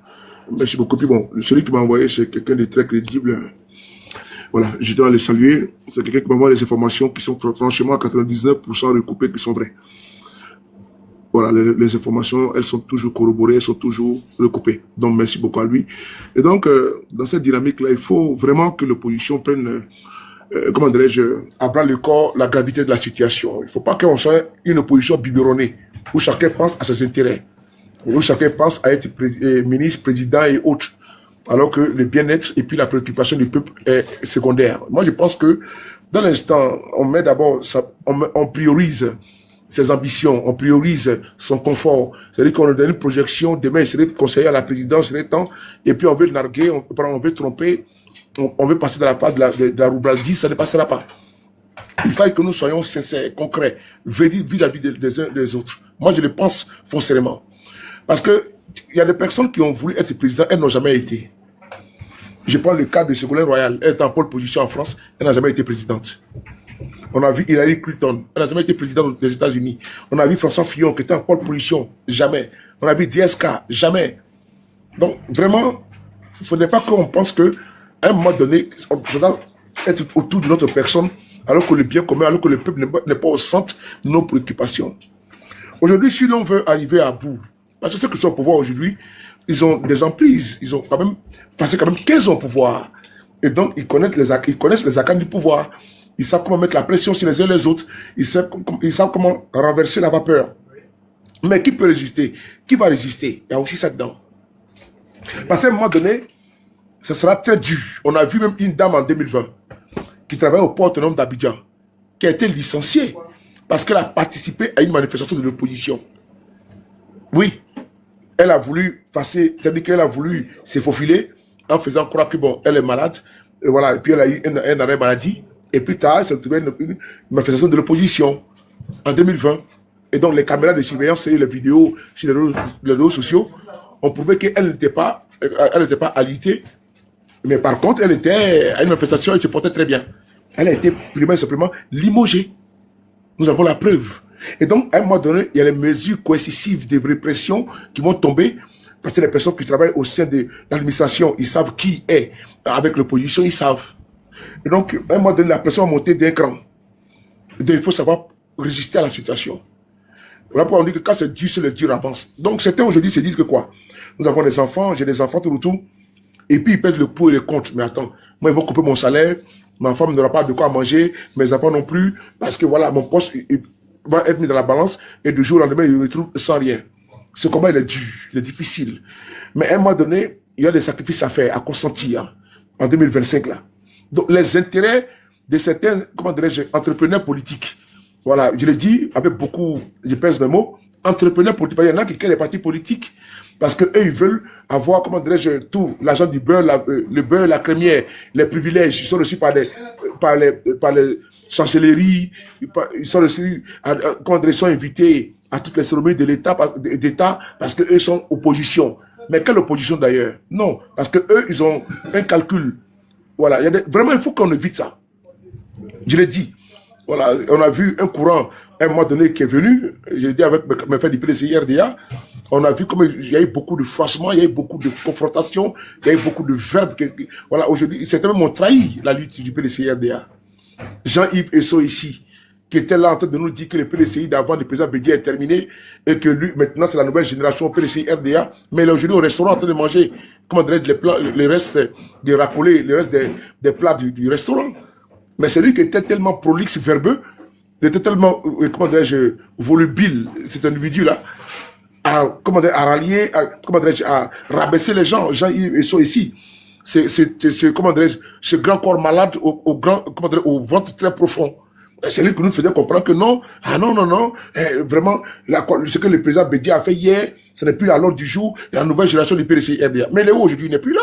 Merci beaucoup. Puis bon, celui qui m'a envoyé, c'est quelqu'un de très crédible. Voilà, je dois le saluer. C'est quelqu'un qui m'a envoyé des informations qui sont franchement à 99% recoupées, qui sont vraies. Voilà, les informations, elles sont toujours corroborées, elles sont toujours recoupées. Donc, merci beaucoup à lui. Et donc, dans cette dynamique-là, il faut vraiment que l'opposition prenne, comment dirais-je, à bras le corps la gravité de la situation. Il ne faut pas qu'on soit une opposition biberonnée, où chacun pense à ses intérêts, où chacun pense à être ministre, président et autres, alors que le bien-être et puis la préoccupation du peuple est secondaire. Moi, je pense que dans l'instant, on met d'abord, on priorise ses ambitions, on priorise son confort. C'est-à-dire qu'on lui donne une projection, demain il serait conseiller à la présidence, il serait temps, et puis on veut le narguer, on veut tromper, on veut passer dans la phase de la roublardise, ça ne passera pas. Il faut que nous soyons sincères, concrets, vis-à-vis des uns des autres. Moi, je le pense foncièrement. Parce que il y a des personnes qui ont voulu être président, elles n'ont jamais été. Je prends le cas de Ségolène Royal, elle est en pole position en France, elle n'a jamais été présidente. On a vu Hillary Clinton, elle n'a jamais été présidente des États-Unis. On a vu François Fillon qui était en pole position, jamais. On a vu DSK, jamais. Donc, vraiment, il ne faudrait pas qu'on pense qu'à un moment donné, on doit être autour de notre personne, alors que le bien commun, alors que le peuple n'est pas au centre de nos préoccupations. Aujourd'hui, si l'on veut arriver à bout, parce que ceux qui sont au pouvoir aujourd'hui, ils ont des emprises, ils ont quand même passé 15 ans au pouvoir. Et donc, ils connaissent les arcanes du pouvoir. Ils savent comment mettre la pression sur les uns les autres. Ils savent comment renverser la vapeur. Mais qui peut résister? Qui va résister? Il y a aussi ça dedans. Parce qu'à un moment donné, ce sera très dur. On a vu même une dame en 2020 qui travaille au port autonome d'Abidjan, qui a été licenciée parce qu'elle a participé à une manifestation de l'opposition. Oui, elle a voulu passer, c'est-à-dire qu'elle a voulu se faufiler en faisant croire que bon, elle est malade, et voilà, et puis elle a eu un arrêt maladie. Et plus tard, elle s'est retrouvée une manifestation de l'opposition en 2020. Et donc, les caméras de surveillance et les vidéos sur les réseaux sociaux ont prouvé qu'elle n'était pas alitée. Mais par contre, elle était à une manifestation, elle se portait très bien. Elle a été simplement limogée. Nous avons la preuve. Et donc, à un moment donné, il y a les mesures coercitives de répression qui vont tomber. Parce que les personnes qui travaillent au sein de l'administration, ils savent qui est avec l'opposition, ils savent. Et donc, à un moment donné, la pression a monté d'un cran. Donc, il faut savoir résister à la situation. Voilà pourquoi on dit que quand c'est dur, le dur avance. Donc, certains aujourd'hui se disent que quoi? Nous avons des enfants, j'ai des enfants tout autour. Et puis, ils pèsent le pour et le contre. Mais attends, moi, ils vont couper mon salaire. Ma femme n'aura pas de quoi manger. Mes enfants non plus. Parce que voilà, mon poste il va être mis dans la balance. Et du jour au lendemain, il me retrouve sans rien. Ce combat, il est dur, il est difficile. Mais à un moment donné, il y a des sacrifices à faire, à consentir. En 2025, là. Donc, les intérêts de certains, comment dirais-je, entrepreneurs politiques. Voilà, je le dis avec beaucoup, je pèse mes mots, entrepreneurs politiques. Il y en a qui créent les partis politiques parce que eux, ils veulent avoir, comment dirais-je, tout, l'argent du beurre, le beurre, la crémière, les privilèges. Ils sont reçus par les chancelleries, ils sont reçus, comment dirais-je, sont invités à toutes les cérémonies de l'État parce qu'eux sont opposition. Mais quelle opposition d'ailleurs? Non, parce qu'eux, ils ont un calcul. Voilà, vraiment, il faut qu'on évite ça. Je l'ai dit. Voilà, on a vu un courant, à un moment donné, qui est venu, je l'ai dit avec mes frères du PDCI RDA, on a vu comme il y a eu beaucoup de froissement, il y a eu beaucoup de confrontations, il y a eu beaucoup de verbes. Voilà, aujourd'hui, certains même ont trahi la lutte du PDCI RDA. Jean-Yves Esso ici, qui était là en train de nous dire que le PDCI d'avant du président Bédier est terminé et que lui, maintenant, c'est la nouvelle génération PDCI RDA. Mais il est aujourd'hui au restaurant en train de manger, comment dirais-je, les restes des racolés, les restes des plats du restaurant. Mais c'est lui qui était tellement prolixe, verbeux, il était tellement, comment dirais-je, volubile, cet individu-là, à rallier, à rabaisser les gens. Jean-Yves Esso ici. C'est comment dirais-je, ce grand corps malade au ventre très profond. C'est lui qui nous faisait comprendre que non, ah non, non, non, vraiment, ce que le président Bédi a fait hier, ce n'est plus à l'ordre du jour, la nouvelle génération du PDC RDA. Mais Léo, aujourd'hui, il n'est plus là.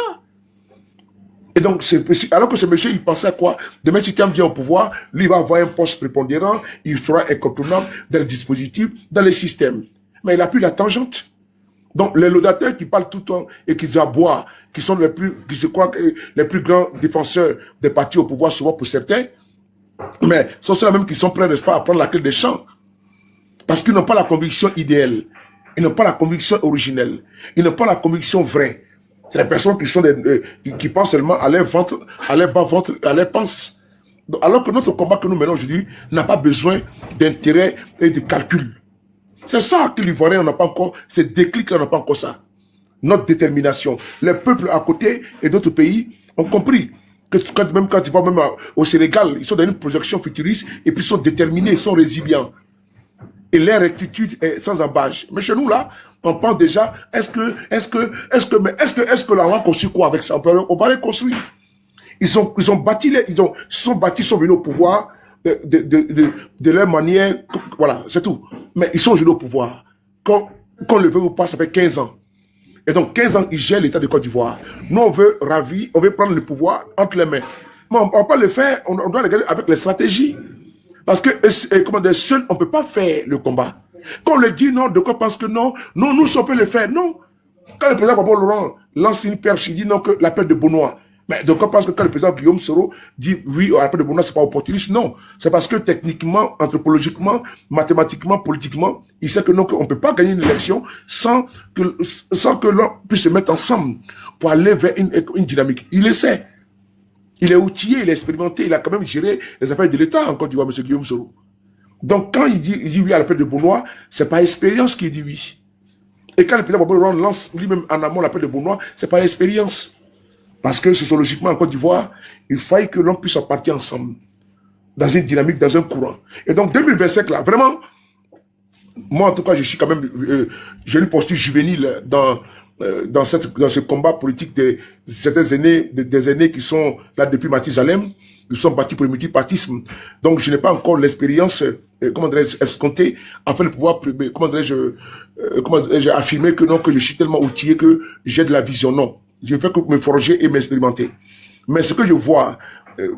Et donc, alors que ce monsieur, il pensait à quoi? Demain, si Tiam vient au pouvoir, lui, il va avoir un poste prépondérant, il sera incontournable dans le dispositif, dans le système. Mais il n'a plus la tangente. Donc, les laudateurs qui parlent tout le temps et qui aboient, qui sont qui se croient les plus grands défenseurs des partis au pouvoir, souvent pour certains, mais sont ceux-là même qui sont prêts, n'est-ce pas, à prendre la clé des champs. Parce qu'ils n'ont pas la conviction idéale. Ils n'ont pas la conviction originelle. Ils n'ont pas la conviction vraie. C'est les personnes qui sont qui pensent seulement à leur ventre, à leur bas ventre, à leur pensée. Alors que notre combat que nous menons aujourd'hui n'a pas besoin d'intérêt et de calcul. C'est ça que l'Ivoirien n'a pas encore, ces déclics-là n'a pas encore ça. Notre détermination. Les peuples à côté et d'autres pays ont compris que même quand ils vont même au Sénégal, ils sont dans une projection futuriste et puis ils sont déterminés, ils sont résilients. Et leur rectitude est sans embâche. Mais chez nous là, on pense déjà, est-ce que là on va construire quoi avec ça? On va les construire. Ils ont bâti, ils sont venus au pouvoir de leur manière, voilà, c'est tout. Mais ils sont venus au pouvoir. Qu'on le veut ou pas, ça fait 15 ans. Et donc 15 ans, ils gèrent l'État de Côte d'Ivoire. Nous, on veut prendre le pouvoir entre les mains. Mais on ne peut pas le faire, on doit regarder avec les stratégies. Parce que, comment dire, seul, on ne peut pas faire le combat. Quand on le dit non, de quoi pense que non, non, nous, on peut le faire, non. Quand le président Babo Laurent lance une perche, il dit non, que l'appel de Benoît. Mais de quoi pense que quand le président Guillaume Soro dit oui, l'appel de Benoît, c'est pas opportuniste, non. C'est parce que techniquement, anthropologiquement, mathématiquement, politiquement, il sait que non, qu'on ne peut pas gagner une élection sans que l'on puisse se mettre ensemble pour aller vers une dynamique. Il le sait. Il est outillé, il est expérimenté, il a quand même géré les affaires de l'État en Côte d'Ivoire, M. Guillaume Soro. Donc, quand il dit oui à l'appel de Benoît, c'est par expérience qu'il dit oui. Et quand le président Babo Laurent lance lui-même en amont l'appel de Benoît, c'est par expérience. Parce que sociologiquement, en Côte d'Ivoire, il faille que l'on puisse en partir ensemble, dans une dynamique, dans un courant. Et donc, 2025, là, vraiment, moi, en tout cas, je suis quand même, j'ai une posture juvénile dans ce combat politique de certaines années, des années qui sont là depuis Mathusalem, ils sont bâtis pour le multipartisme. Donc, je n'ai pas encore l'expérience, comment dirais-je, escomptée, afin de pouvoir, comment dirais-je, affirmer que non, que je suis tellement outillé que j'ai de la vision. Non. Je fais que me forger et m'expérimenter. Mais ce que je vois,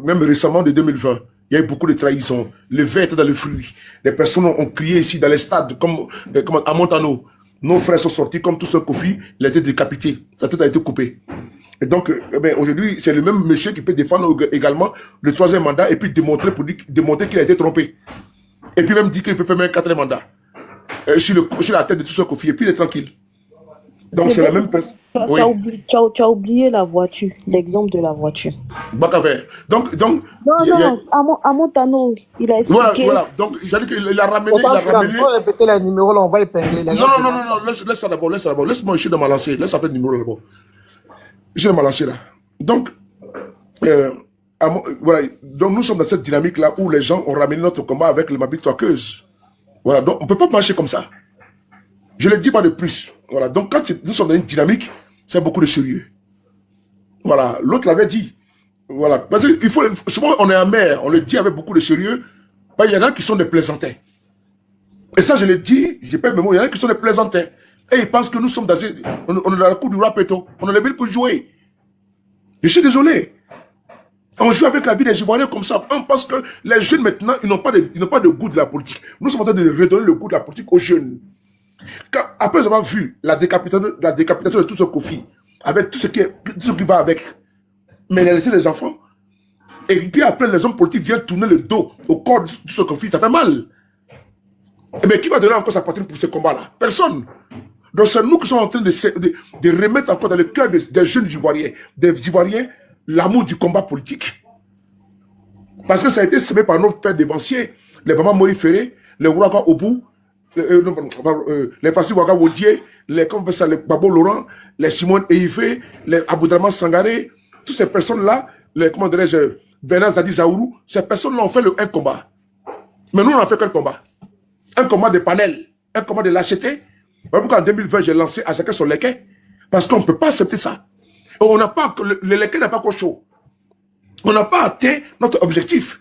même récemment de 2020, il y a eu beaucoup de trahisons. Le verre était dans le fruit. Les personnes ont crié ici dans les stades, comme à Montano. Nos frères sont sortis comme tout ce Kofi, il a été décapité. Sa tête a été coupée. Et donc, aujourd'hui, c'est le même monsieur qui peut défendre également le 3e mandat et puis démontrer qu'il a été trompé. Et puis même dire qu'il peut faire même un 4e mandat. Sur la tête de tout ce Kofi. Et puis il est tranquille. Donc c'est la même personne. Oui. Tu as oublié la voiture, l'exemple de la voiture. Bakaver. Donc, non, à Montano, il a expliqué. Voilà. Donc, j'ai dit qu'il a ramené. On va répéter les numéros, là, on va épingler. Non, laisse ça d'abord. Laisse-moi, je suis dans ma lancée. Laisse appeler le numéro d'abord. Je suis dans ma lancée, là. Donc, voilà. Donc, nous sommes dans cette dynamique-là où les gens ont ramené notre combat avec le Mabit Toakeuse. Voilà. Donc, on ne peut pas marcher comme ça. Je ne le dis pas de plus. Voilà. Donc, quand nous sommes dans une dynamique, c'est beaucoup de sérieux. Voilà. L'autre l'avait dit. Voilà. Parce qu'il faut, souvent, on est amer. On le dit avec beaucoup de sérieux. Il y en a qui sont des plaisantins. Et ça, je le dis, je pas mes mots, il y en a qui sont des plaisantins. Et ils pensent que nous sommes on est dans la cour du Rapeto. On est venu pour jouer. Je suis désolé. On joue avec la vie des Ivoiriens comme ça. On pense que les jeunes maintenant, ils n'ont pas de goût de la politique. Nous sommes en train de redonner le goût de la politique aux jeunes. Après avoir vu la décapitation de tout ce Kofi, avec tout ce qui va avec, mais il a laissé les enfants. Et puis après, les hommes politiques viennent tourner le dos au corps de tout ce Kofi, ça fait mal. Mais qui va donner encore sa patrie pour ce combat-là? Personne. Donc c'est nous qui sommes en train de remettre encore dans le cœur des jeunes Ivoiriens, des Ivoiriens, l'amour du combat politique. Parce que ça a été semé par notre père dévancier, les Maman Moïse Ferré, les Ouraka Obou, les Fassi Ouaga Wodier, les Babo Laurent, les Simone Eife, les Aboudraman Sangaré, toutes ces personnes-là, les, comment dirais-je, Bernard Zadi Zaourou, ces personnes-là ont fait un combat. Mais nous, on a fait quel combat? Un combat de panel, un combat de lâcheté. Pourquoi en 2020, j'ai lancé à chacun son leket? Parce qu'on ne peut pas accepter ça. On n'a pas, le leket n'a pas encore chaud. On n'a pas atteint notre objectif.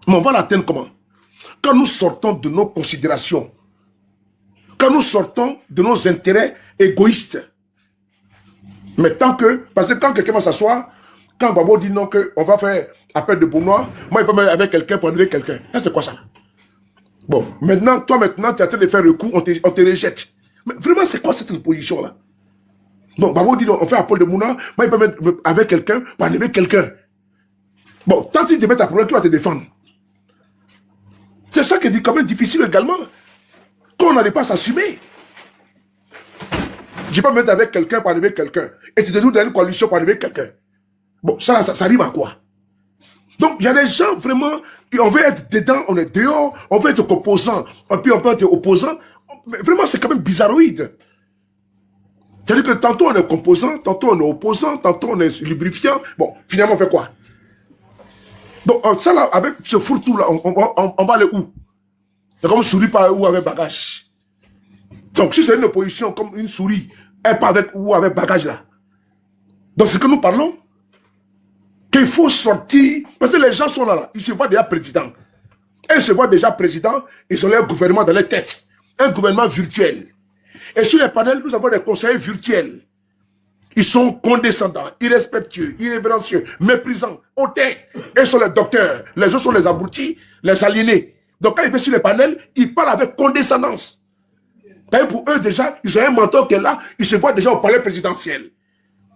Mais on va l'atteindre comment? Quand nous sortons de nos considérations, quand nous sortons de nos intérêts égoïstes. Mais tant que, parce que quand quelqu'un va s'asseoir, quand Babo dit non, qu'on va faire appel de Bounois, moi, il peut me mettre avec quelqu'un pour enlever quelqu'un. Ça, c'est quoi ça? Bon, maintenant, toi, tu es en train de faire recours, on te rejette. Mais vraiment, c'est quoi cette position-là? Bon, Babo dit non, on fait appel de Bounois, moi, il peut me mettre avec quelqu'un pour enlever quelqu'un. Bon, tant qu'il te met à problème, tu vas te défendre. C'est ça qui est quand même difficile également. Quand on n'arrive pas à s'assumer. Je peux me mettre avec quelqu'un pour enlever quelqu'un. Et tu te trouves dans une coalition pour enlever quelqu'un. Bon, ça rime à quoi? Donc, il y a des gens vraiment, on veut être dedans, on est dehors, on veut être opposant, et puis on peut être opposant. Mais vraiment, c'est quand même bizarroïde. C'est-à-dire que tantôt on est composant, tantôt on est opposant, tantôt on est lubrifiant. Bon, finalement, on fait quoi? Donc, ça là, avec ce fourre-tout là, on va aller où? C'est comme souris par ou avec bagage. Donc, si c'est une opposition comme une souris, elle part avec ou avec bagage là. Donc, c'est que nous parlons. Qu'il faut sortir. Parce que les gens sont là, ils se voient déjà président. Ils se voient déjà président, ils ont leur gouvernement dans leur tête. Un gouvernement virtuel. Et sur les panels, nous avons des conseillers virtuels. Ils sont condescendants, irrespectueux, irrévérencieux, méprisants, hautains. Ils sont les docteurs. Les autres sont les abrutis, les aliénés. Donc, quand ils viennent sur les panels, ils parlent avec condescendance. Et pour eux, déjà, ils ont un mentor qui est là, ils se voient déjà au palais présidentiel.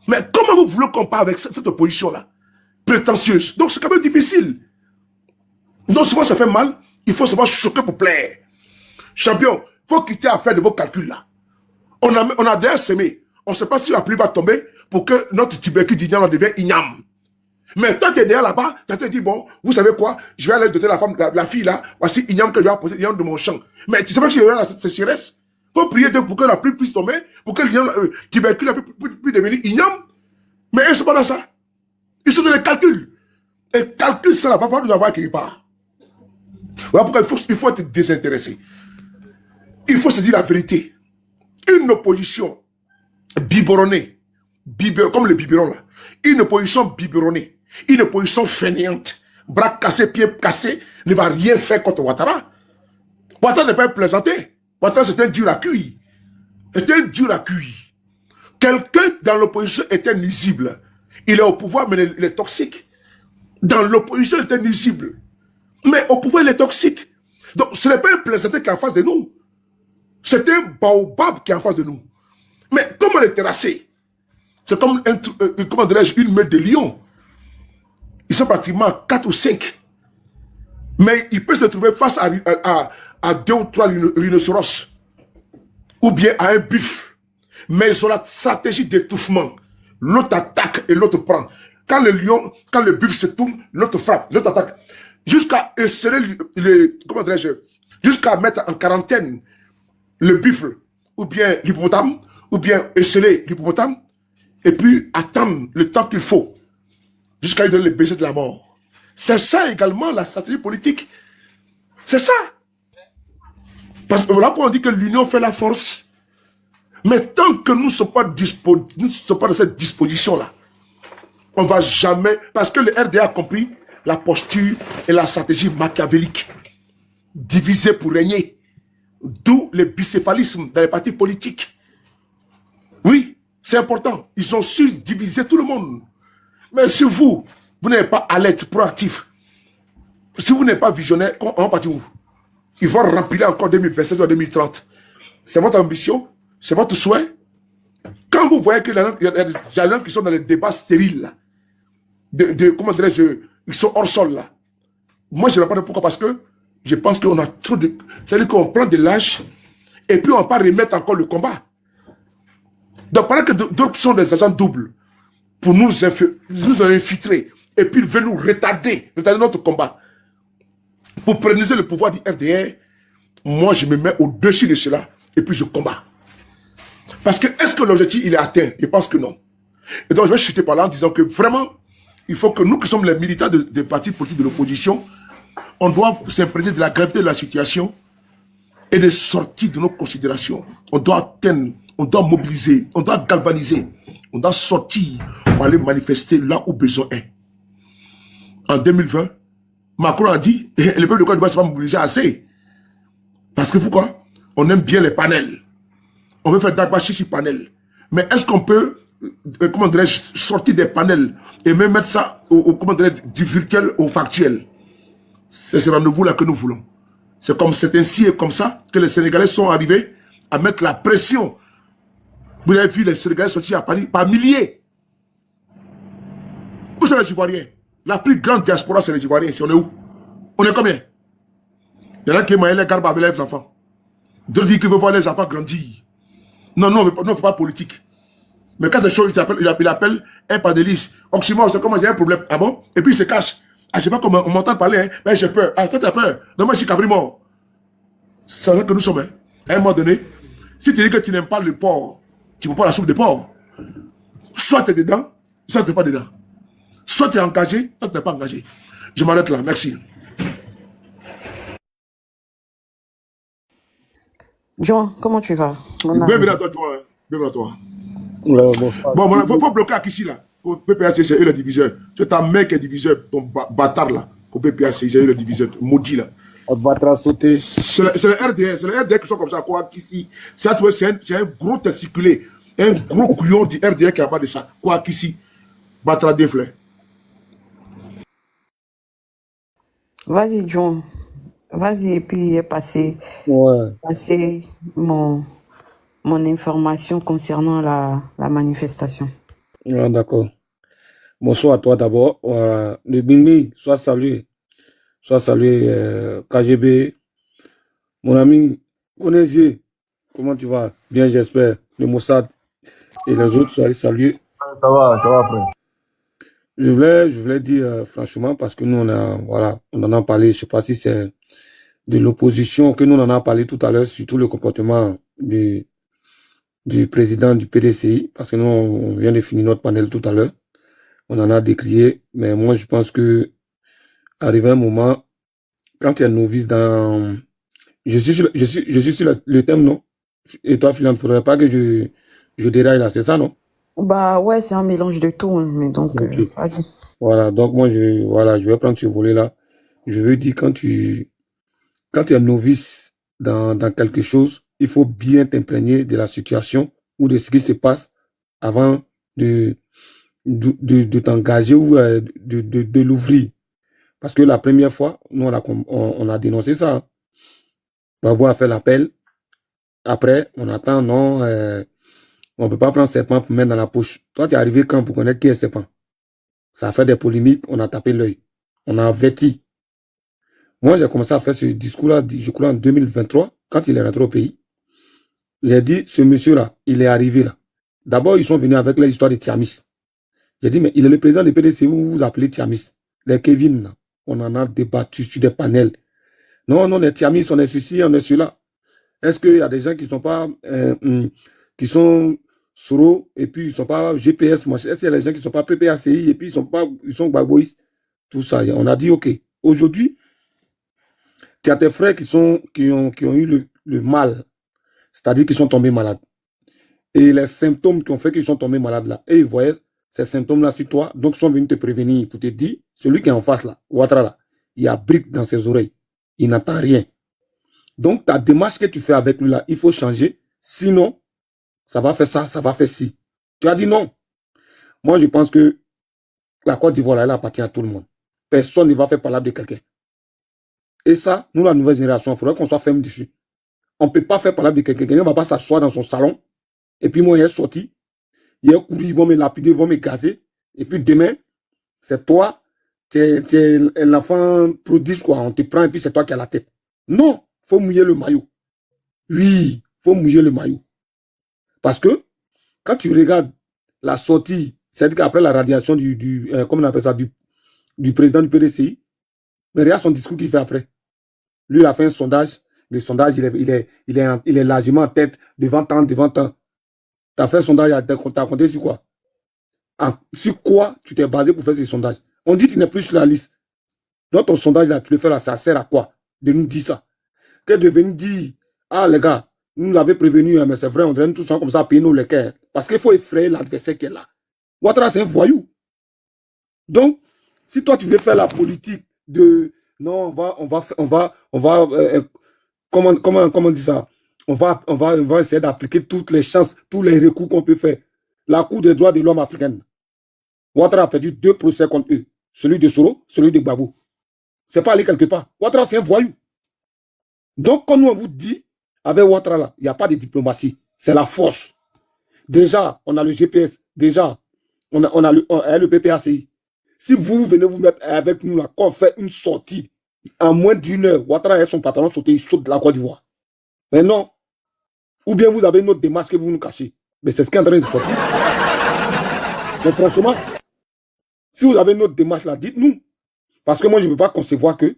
Mais comment vous voulez qu'on parle avec cette opposition-là? Prétentieuse. Donc, c'est quand même difficile. Donc, souvent, ça fait mal. Il faut se voir choquer pour plaire. Champion, il faut quitter à faire de vos calculs là. On a déjà semé. On ne sait pas si la pluie va tomber pour que notre tubercule d'igname devienne igname. Mais toi, tu es derrière là-bas, tu te dit, bon, vous savez quoi, je vais aller doter la femme, la fille là, voici igname que je vais apposer, igname de mon champ. Mais tu sais pas que j'ai eu la sécheresse. Il faut prier pour que la pluie puisse tomber, pour que le tubercule puisse devenir igname. Mais ils ne sont pas dans ça. Ils sont dans les calculs. Et calcul, ça ne va pas nous avoir quelque part. Voilà pourquoi il faut être désintéressé. Il faut se dire la vérité. Une opposition biberonnée, comme le biberon là, une opposition biberonnée, une opposition fainéante, bras cassés, pieds cassés, ne va rien faire contre Ouattara. Ouattara n'est pas plaisanté. Ouattara c'est un dur à cuire. C'est un dur à cuire. Quelqu'un dans l'opposition était nuisible. Il est au pouvoir, mais il est toxique. Dans l'opposition, il était nuisible. Mais au pouvoir, il est toxique. Donc, ce n'est pas un plaisanté qui est en face de nous. C'est un baobab qui est en face de nous. Mais comment le terrasser? C'est comme une meute de lions. Ils sont pratiquement 4 ou 5. Mais il peut se trouver face à 2 ou 3 rhinocéros. Ou bien à un buffle. Mais ils ont la stratégie d'étouffement. L'autre attaque et l'autre prend. Quand le buffle se tourne, l'autre frappe, l'autre attaque. Jusqu'à esserer jusqu'à mettre en quarantaine le buffle, ou bien l'hippopotame, ou bien esserer l'hippopotame, et puis attendre le temps qu'il faut, jusqu'à lui donner le baiser de la mort. C'est ça également la stratégie politique. C'est ça. Parce que voilà pourquoi on dit que l'union fait la force. Mais tant que nous ne sommes pas dans cette disposition-là, on ne va jamais... Parce que le RDA a compris la posture et la stratégie machiavélique. Diviser pour régner. D'où le bicéphalisme dans les partis politiques. Oui, c'est important. Ils ont su diviser tout le monde. Mais si vous n'êtes pas alerte, proactif, si vous n'êtes pas visionnaire, on va partir où? Ils vont remplir encore 2027 ou 2030. C'est votre ambition? C'est votre souhait? Quand vous voyez qu'il y a des gens qui sont dans les débats stériles, là, comment dirais-je, ils sont hors sol, là. Moi, je ne sais pas pourquoi, parce que je pense qu'on a trop de... C'est-à-dire qu'on prend de l'âge, et puis on ne va pas remettre encore le combat. Donc, pendant que d'autres sont des agents doubles, pour nous infiltrer, et puis ils veulent nous retarder notre combat. Pour pérenniser le pouvoir du RDR, moi, je me mets au-dessus de cela, et puis je combats. Parce que, est-ce que l'objectif, il est atteint? Je pense que non. Et donc, je vais chuter par là en disant que vraiment, il faut que nous qui sommes les militants des partis politiques de l'opposition, on doit s'imprégner de la gravité de la situation et de sortir de nos considérations. On doit atteindre, on doit mobiliser, on doit galvaniser, on doit sortir pour aller manifester là où besoin est. En 2020, Macron a dit, le peuple de Côte d'Ivoire ne s'est pas mobilisé assez. Parce que pourquoi? On aime bien les panels. On veut faire Dagba Chichi panel. Mais est-ce qu'on peut, comment dirais-je, sortir des panels et même mettre ça comment dirais-je, du virtuel au factuel? C'est ce rendez-vous-là que nous voulons. C'est ainsi et comme ça que les Sénégalais sont arrivés à mettre la pression. Vous avez vu les Sénégalais sortir à Paris par milliers. Où sont les Ivoiriens? La plus grande diaspora, c'est les Ivoiriens. Si on est où? On est combien? Il y en a qui moyennent les garbes avec les enfants. D'autres disent qu'ils veulent voir les enfants grandir. Non, non, on ne fait pas politique. Mais quand c'est chaud, il appelle un panéliste. Oxymore, c'est comment j'ai un problème. Ah bon? Et puis il se cache. Ah, je sais pas comment on m'entend parler, hein. Mais j'ai peur. Ah, toi, t'as peur. Non, moi, je suis cabri mort. C'est vrai que nous sommes, hein. À un moment donné, si tu dis que tu n'aimes pas le porc, tu ne peux pas la soupe de porc. Soit tu es dedans, soit tu n'es pas dedans. Soit tu es engagé, soit tu n'es pas engagé. Je m'arrête là. Merci. John, comment tu vas? Bienvenue à toi, John. Bienvenue à toi. Bon, Bon, il faut bloquer Akissi là. Au PPAC, c'est eux le diviseur. C'est ta mère qui est diviseur, ton bâtard là. Au PPAC, c'est eux le diviseur, maudit là. sauter. C'est le RDR qui sont comme ça, quoi, Akissi. Ça, c'est un gros testiculé. Un gros couillon du RDR qui est en bas de ça. Quoi, Akissi. Batra des fleurs. Vas-y, John. Vas-y, et puis passer mon information concernant la manifestation. Ouais, d'accord. Bonsoir à toi d'abord. Voilà. Le Bingmi, sois salué. Sois salué, KGB. Mon ami, connaissez. Comment tu vas? Bien, j'espère. Le Mossad et les autres, soyez salués. Ça va, frère. Je voulais dire franchement, parce que nous, on en a parlé, je ne sais pas si c'est de l'opposition, que nous on en a parlé tout à l'heure, surtout le comportement du président du PDCI, parce que nous, on vient de finir notre panel tout à l'heure. On en a décrié, mais moi, je pense que arrivé un moment, quand tu es novice dans... Je suis sur le thème, non? Et toi, Philan, il ne faudrait pas que je déraille là, c'est ça, non? Bah ouais, c'est un mélange de tout, hein, mais donc, Okay. vas-y. Voilà, donc moi, je vais prendre ce volet-là. Je veux dire, quand tu es novice dans quelque chose, il faut bien t'imprégner de la situation ou de ce qui se passe avant de t'engager ou de l'ouvrir. Parce que la première fois, nous, on a dénoncé ça. Hein. Babou a fait l'appel. Après, on attend, non, on ne peut pas prendre serpent pour mettre dans la poche. Toi, tu es arrivé quand pour connaître qui est serpent. Ça a fait des polémiques, on a tapé l'œil. On a averti. Moi, j'ai commencé à faire ce discours-là, je crois, en 2023, quand il est rentré au pays. J'ai dit, ce monsieur-là, il est arrivé là. D'abord, ils sont venus avec l'histoire de Tiamis. J'ai dit, mais il est le président du PDC, vous vous appelez Tiamis. Les Kevin, là, on en a débattu sur des panels. Non, les Tiamis, on est ceci, on est cela. Est-ce qu'il y a des gens qui ne sont pas, qui sont Soro, et puis ils ne sont pas GPS, est-ce qu'il y a des gens qui ne sont pas PPACI, et puis ils sont Bagboïs, tout ça. Et on a dit, OK, aujourd'hui, tu as tes frères qui ont eu le mal, c'est-à-dire qu'ils sont tombés malades. Et les symptômes qui ont fait qu'ils sont tombés malades là, et ils voyaient ces symptômes-là sur toi, donc ils sont venus te prévenir pour te dire, celui qui est en face là, Ouattara là, il y a brique dans ses oreilles, il n'entend rien. Donc ta démarche que tu fais avec lui là, il faut changer, sinon, ça va faire ça, ça va faire ci. Tu as dit non. Moi, je pense que la Côte d'Ivoire, elle appartient à tout le monde. Personne ne va faire parler de quelqu'un. Et ça, nous, la nouvelle génération, il faudrait qu'on soit ferme dessus. On ne peut pas faire parler de quelqu'un. Quelqu'un ne va pas s'asseoir dans son salon. Et puis moi, il est sorti. Il est couru, ils vont me lapider, ils vont me gazer. Et puis demain, c'est toi, tu es l'enfant prodige, quoi. On te prend et puis c'est toi qui as la tête. Non, il faut mouiller le maillot. Oui, il faut mouiller le maillot. Parce que, quand tu regardes la sortie, c'est-à-dire qu'après la radiation comment on appelle ça, du président du PDCI, mais regarde son discours qu'il fait après. Lui, il a fait un sondage. Le sondage, il est largement en tête, devant temps. Tu as fait un sondage, tu as compté sur quoi? Sur quoi tu t'es basé pour faire ce sondage? On dit que tu n'es plus sur la liste. Dans ton sondage, là, tu le fais là, ça sert à quoi? De nous dire ça. Que de venir dire, ah les gars, nous l'avons prévenu, mais c'est vrai, on dirait tous comme ça, payer nos lequeurs. Parce qu'il faut effrayer l'adversaire qui est là. Ouattara, c'est un voyou. Donc, si toi, tu veux faire la politique de non, comment on dit ça? On va essayer d'appliquer toutes les chances, tous les recours qu'on peut faire. La Cour des droits de l'homme africaine, Ouattara a perdu 2 procès contre eux. Celui de Soro, celui de Gbagbo. C'est pas aller quelque part. Ouattara, c'est un voyou. Donc, quand nous, on vous dit, avec Ouattara, là, il n'y a pas de diplomatie. C'est la force. Déjà, on a le GPS. Déjà, on a le PPACI. Si vous venez vous mettre avec nous, là, quand on fait une sortie, en moins d'une heure, Ouattara et son pantalon sauté, il saute de la Côte d'Ivoire. Mais non. Ou bien vous avez une autre démarche que vous nous cachez. Mais c'est ce qui est en train de sortir. Mais franchement, si vous avez une autre démarche là, dites-nous. Parce que moi, je ne peux pas concevoir que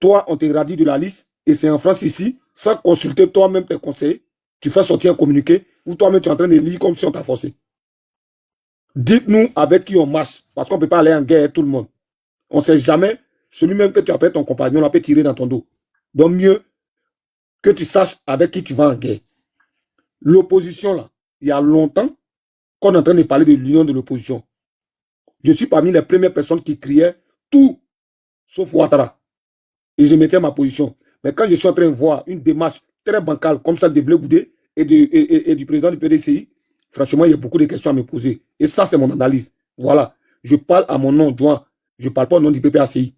toi, on t'éradique de la liste et c'est en France ici, sans consulter toi-même tes conseillers, tu fais sortir un communiqué ou toi-même tu es en train de lire comme si on t'a forcé. Dites-nous avec qui on marche, parce qu'on ne peut pas aller en guerre avec tout le monde. On ne sait jamais, celui même que tu appelles ton compagnon, on peut tirer dans ton dos. Donc mieux que tu saches avec qui tu vas en guerre. L'opposition, là, il y a longtemps qu'on est en train de parler de l'union de l'opposition. Je suis parmi les premières personnes qui criaient tout sauf Ouattara. Et je mettais ma position. Mais quand je suis en train de voir une démarche très bancale comme celle de Blé Goudé et du président du PDCI, franchement, il y a beaucoup de questions à me poser. Et ça, c'est mon analyse. Voilà. Je parle à mon nom, Joan. Je ne parle pas au nom du PPACI.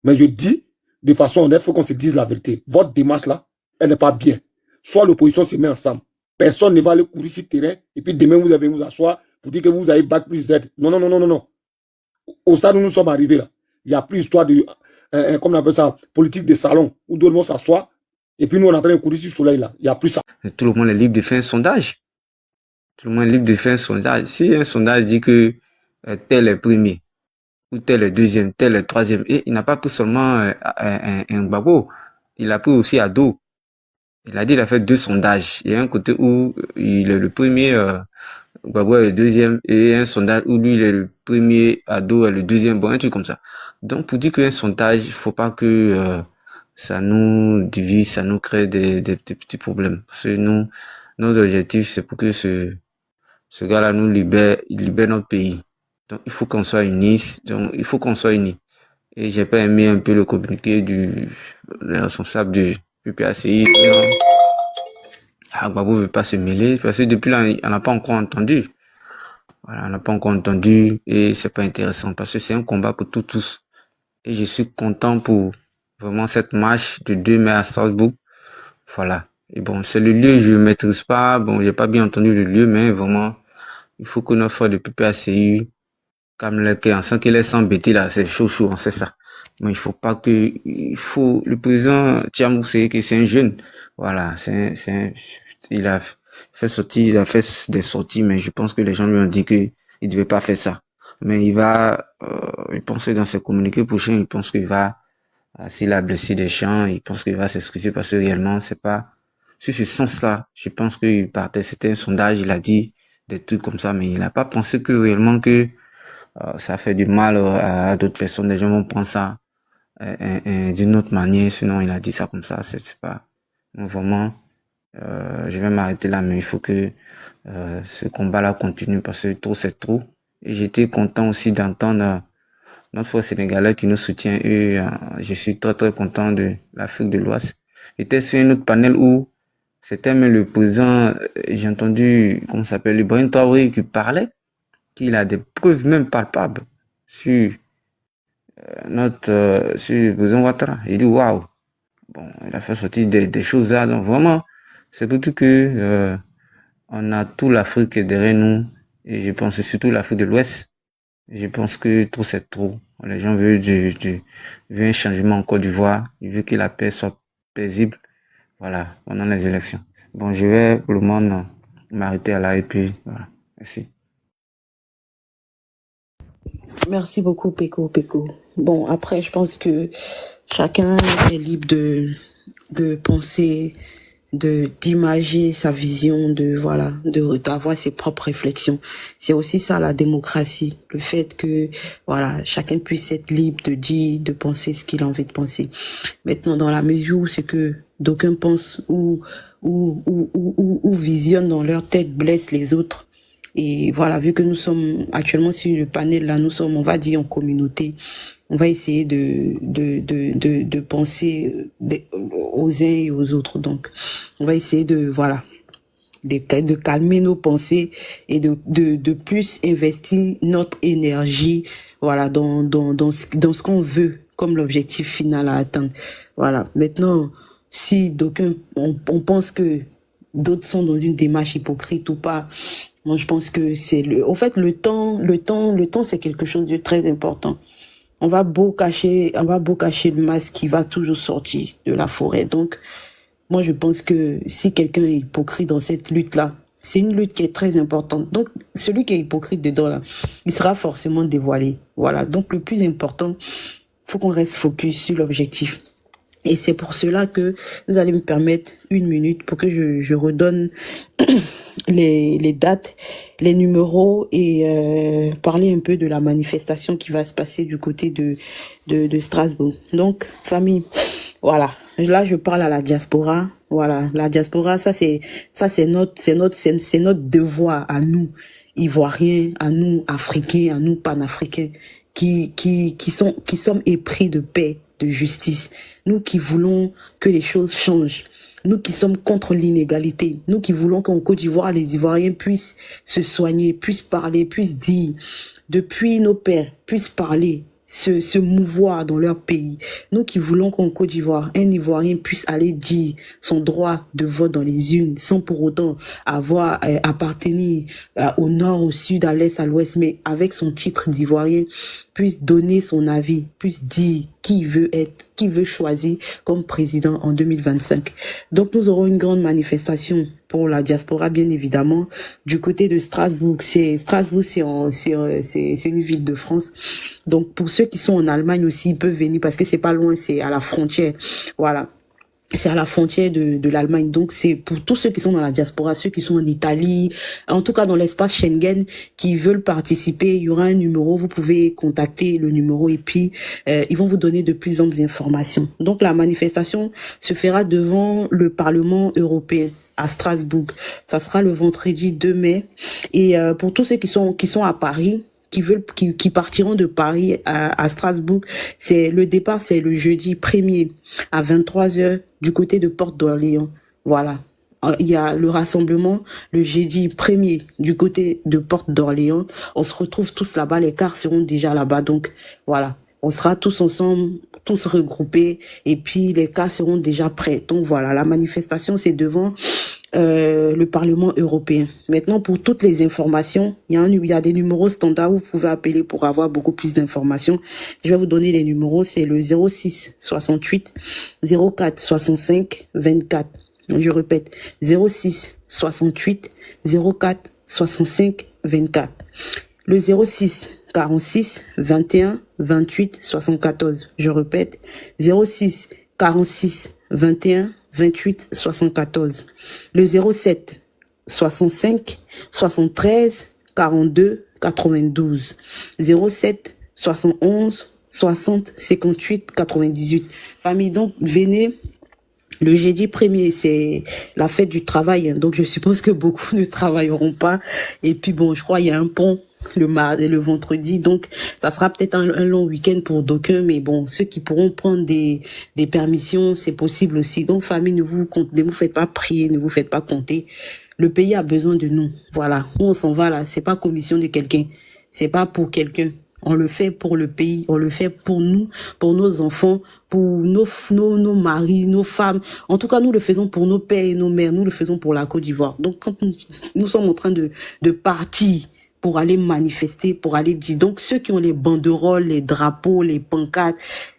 Mais je dis de façon honnête, il faut qu'on se dise la vérité. Votre démarche là, elle n'est pas bien. Soit l'opposition se met ensemble. Personne ne va aller courir sur le terrain et puis demain vous allez vous asseoir pour dire que vous avez bac plus Z. Non, non, non, non, non, non. Au stade où nous sommes arrivés là, il n'y a plus histoire de, comme on appelle ça, politique de salon, où d'autres vont s'asseoir et puis nous on est en train de courir sur le soleil là. Il n'y a plus ça. Tout le monde est libre de faire un sondage. Tout le monde est libre de faire un sondage. Si un sondage dit que tel est premier, ou tel est deuxième, tel est troisième, et il n'a pas pris seulement un Gbagbo, il a pris aussi Ado. Il a dit qu'il a fait 2 sondages. Il y a un côté où il est le premier, Gbagbo est le deuxième, et un sondage où lui il est le premier, Ado est le deuxième, bon, un truc comme ça. Donc pour dire qu'un sondage, il faut pas que ça nous divise, ça nous crée des petits problèmes. Parce que nous, notre objectif, c'est pour que ce gars-là nous libère, il libère notre pays. Donc il faut qu'on soit unis. Donc il faut qu'on soit unis. Et j'ai pas aimé un peu le communiqué du responsable du PPACI. Gbagbo veut pas se mêler parce que depuis là, on n'a pas encore entendu. Voilà, on n'a pas encore entendu et c'est pas intéressant parce que c'est un combat pour tous. Et je suis content pour vraiment cette marche de 2 mai à Strasbourg. Voilà. Et bon, c'est le lieu, je ne maîtrise pas. Bon, j'ai pas bien entendu le lieu, mais vraiment, il faut que notre frère de PPACI, comme on sent qu'il est s'embêter là, c'est chaud, on sait ça. Mais il faut pas que, le président Tiamou, c'est que c'est un jeune. Voilà, il a fait sortir, il a fait des sorties, mais je pense que les gens lui ont dit que il devait pas faire ça. Mais il va, je pense que dans ses communiqués prochains, il pense qu'il va, s'il a blessé des champs, il pense qu'il va s'excuser parce que réellement, c'est pas, sur ce sens-là, je pense qu'il partait, c'était un sondage, il a dit des trucs comme ça, mais il n'a pas pensé que réellement que ça fait du mal à d'autres personnes, les gens vont prendre ça d'une autre manière, sinon il a dit ça comme ça, c'est pas, donc vraiment, je vais m'arrêter là, mais il faut que ce combat-là continue parce que trop c'est trop. Et j'étais content aussi d'entendre notre frère sénégalais qui nous soutient. Et je suis très très content de l'Afrique de l'Ouest. J'étais sur un autre panel où c'était même le président, j'ai entendu, comment ça s'appelle, Ibrahim Traoré qui parlait, qu'il a des preuves même palpables sur sur le président Ouattara. Il dit waouh. Bon, il a fait sortir des choses là. Donc vraiment, c'est pour tout que on a tout l'Afrique derrière nous. Et je pense surtout l'Afrique de l'Ouest. Je pense que trop c'est trop. Les gens veulent veulent un changement en Côte d'Ivoire. Ils veulent que la paix soit paisible. Voilà, pendant les élections. Bon, je vais pour le moment m'arrêter à là et puis voilà. Merci. Merci beaucoup, Peko. Bon, après, je pense que chacun est libre de penser, d'imager sa vision, d'avoir ses propres réflexions. C'est aussi ça la démocratie, le fait que voilà, chacun puisse être libre de dire, de penser ce qu'il a envie de penser. Maintenant, dans la mesure où c'est que d'aucuns pensent ou visionnent dans leur tête blessent les autres, Et voilà, vu que nous sommes actuellement sur le panel là, nous sommes, on va dire, en communauté. On va essayer de penser aux uns et aux autres. Donc, on va essayer de calmer nos pensées et de plus investir notre énergie, voilà, dans ce qu'on veut comme l'objectif final à atteindre. Voilà. Maintenant, si d'aucuns, on pense que d'autres sont dans une démarche hypocrite ou pas, moi, je pense que au fait, le temps, c'est quelque chose de très important. On va beau cacher le masque qui va toujours sortir de la forêt. Donc, moi, je pense que si quelqu'un est hypocrite dans cette lutte-là, c'est une lutte qui est très importante. Donc, celui qui est hypocrite dedans, là, il sera forcément dévoilé. Voilà. Donc, le plus important, faut qu'on reste focus sur l'objectif. Et c'est pour cela que vous allez me permettre 1 minute pour que je redonne les dates, les numéros et parler un peu de la manifestation qui va se passer du côté de Strasbourg. Donc, famille, voilà. Là, je parle à la diaspora. Voilà, la diaspora, ça c'est notre devoir à nous, Ivoiriens, à nous, Africains, à nous, Panafricains, qui sommes épris de paix, de justice. Nous qui voulons que les choses changent. Nous qui sommes contre l'inégalité. Nous qui voulons qu'en Côte d'Ivoire, les Ivoiriens puissent se soigner, puissent parler, puissent dire, depuis nos pères, puissent parler, se mouvoir dans leur pays. Nous qui voulons qu'en Côte d'Ivoire, un Ivoirien puisse aller dire son droit de vote dans les urnes sans pour autant avoir appartenu au nord, au sud, à l'est, à l'ouest, mais avec son titre d'Ivoirien, puisse donner son avis, puisse dire qui veut choisir comme président en 2025. Donc nous aurons une grande manifestation pour la diaspora, bien évidemment, du côté de Strasbourg. Strasbourg, c'est une ville de France. Donc pour ceux qui sont en Allemagne aussi, ils peuvent venir parce que c'est pas loin, c'est à la frontière. Voilà. C'est à la frontière de l'Allemagne. Donc, c'est pour tous ceux qui sont dans la diaspora, ceux qui sont en Italie, en tout cas dans l'espace Schengen, qui veulent participer. Il y aura un numéro, vous pouvez contacter le numéro et puis ils vont vous donner de plus amples informations. Donc, la manifestation se fera devant le Parlement européen à Strasbourg. Ça sera le vendredi 2 mai. Et pour tous ceux qui sont à Paris, qui partiront de Paris à Strasbourg, le départ, c'est le jeudi 1er à 23h du côté de Porte d'Orléans. Voilà. Il y a le rassemblement le jeudi 1er du côté de Porte d'Orléans. On se retrouve tous là-bas, les cars seront déjà là-bas. Donc, voilà. On sera tous ensemble, tous regroupés, et puis les cars seront déjà prêts. Donc voilà, la manifestation, c'est devant le Parlement européen. Maintenant, pour toutes les informations, il y a des numéros standards où vous pouvez appeler pour avoir beaucoup plus d'informations. Je vais vous donner les numéros, c'est le 06 68 04 65 24. Je répète, 06 68 04 65 24. Le 06 46 21 28 74. Je répète, 06 46 21 28 74. Le 07 65 73 42 92. 07 71 60 58 98. Famille, donc venez. Le jeudi 1er, c'est la fête du travail, hein, donc je suppose que beaucoup ne travailleront pas. Et puis bon, je crois il y a un pont le mardi et le vendredi, donc ça sera peut-être un long week-end pour d'aucuns, mais bon, ceux qui pourront prendre des permissions, c'est possible aussi. Donc famille, ne vous faites pas prier, ne vous faites pas compter. Le pays a besoin de nous. Voilà, où on s'en va là, c'est pas commission de quelqu'un, c'est pas pour quelqu'un. On le fait pour le pays, on le fait pour nous, pour nos enfants, pour nos maris, nos femmes. En tout cas, nous le faisons pour nos pères et nos mères, nous le faisons pour la Côte d'Ivoire. Donc, quand nous sommes en train de partir pour aller manifester, pour aller dire. Donc, ceux qui ont les banderoles, les drapeaux, les pancartes,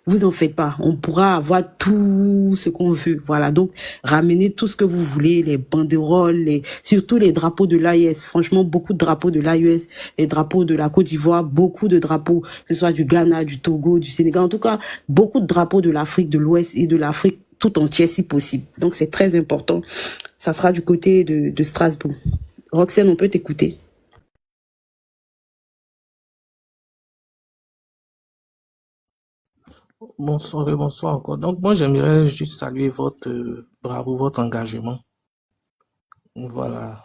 vous en faites pas. On pourra avoir tout ce qu'on veut. Voilà. Donc, ramenez tout ce que vous voulez, les banderoles, surtout les drapeaux de l'AES. Franchement, beaucoup de drapeaux de l'AES, les drapeaux de la Côte d'Ivoire, beaucoup de drapeaux, que ce soit du Ghana, du Togo, du Sénégal. En tout cas, beaucoup de drapeaux de l'Afrique de l'Ouest et de l'Afrique tout entière si possible. Donc, c'est très important. Ça sera du côté de Strasbourg. Roxane, on peut t'écouter. Bonsoir et bonsoir encore. Donc, moi, j'aimerais juste saluer votre bravo, votre engagement. Voilà.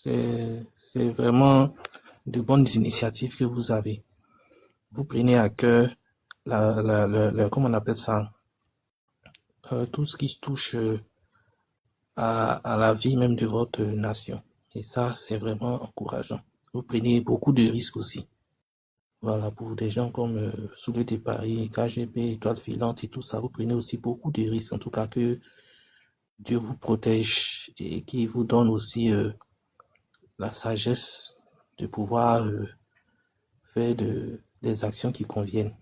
c'est vraiment de bonnes initiatives que vous avez. Vous prenez à cœur comment on appelle ça, tout ce qui se touche à la vie même de votre nation. Et ça, c'est vraiment encourageant. Vous prenez beaucoup de risques aussi. Voilà, pour des gens comme Soulevé de Paris, KGB, Étoile Filante et tout ça, vous prenez aussi beaucoup de risques. En tout cas, que Dieu vous protège et qui vous donne aussi la sagesse de pouvoir faire des actions qui conviennent,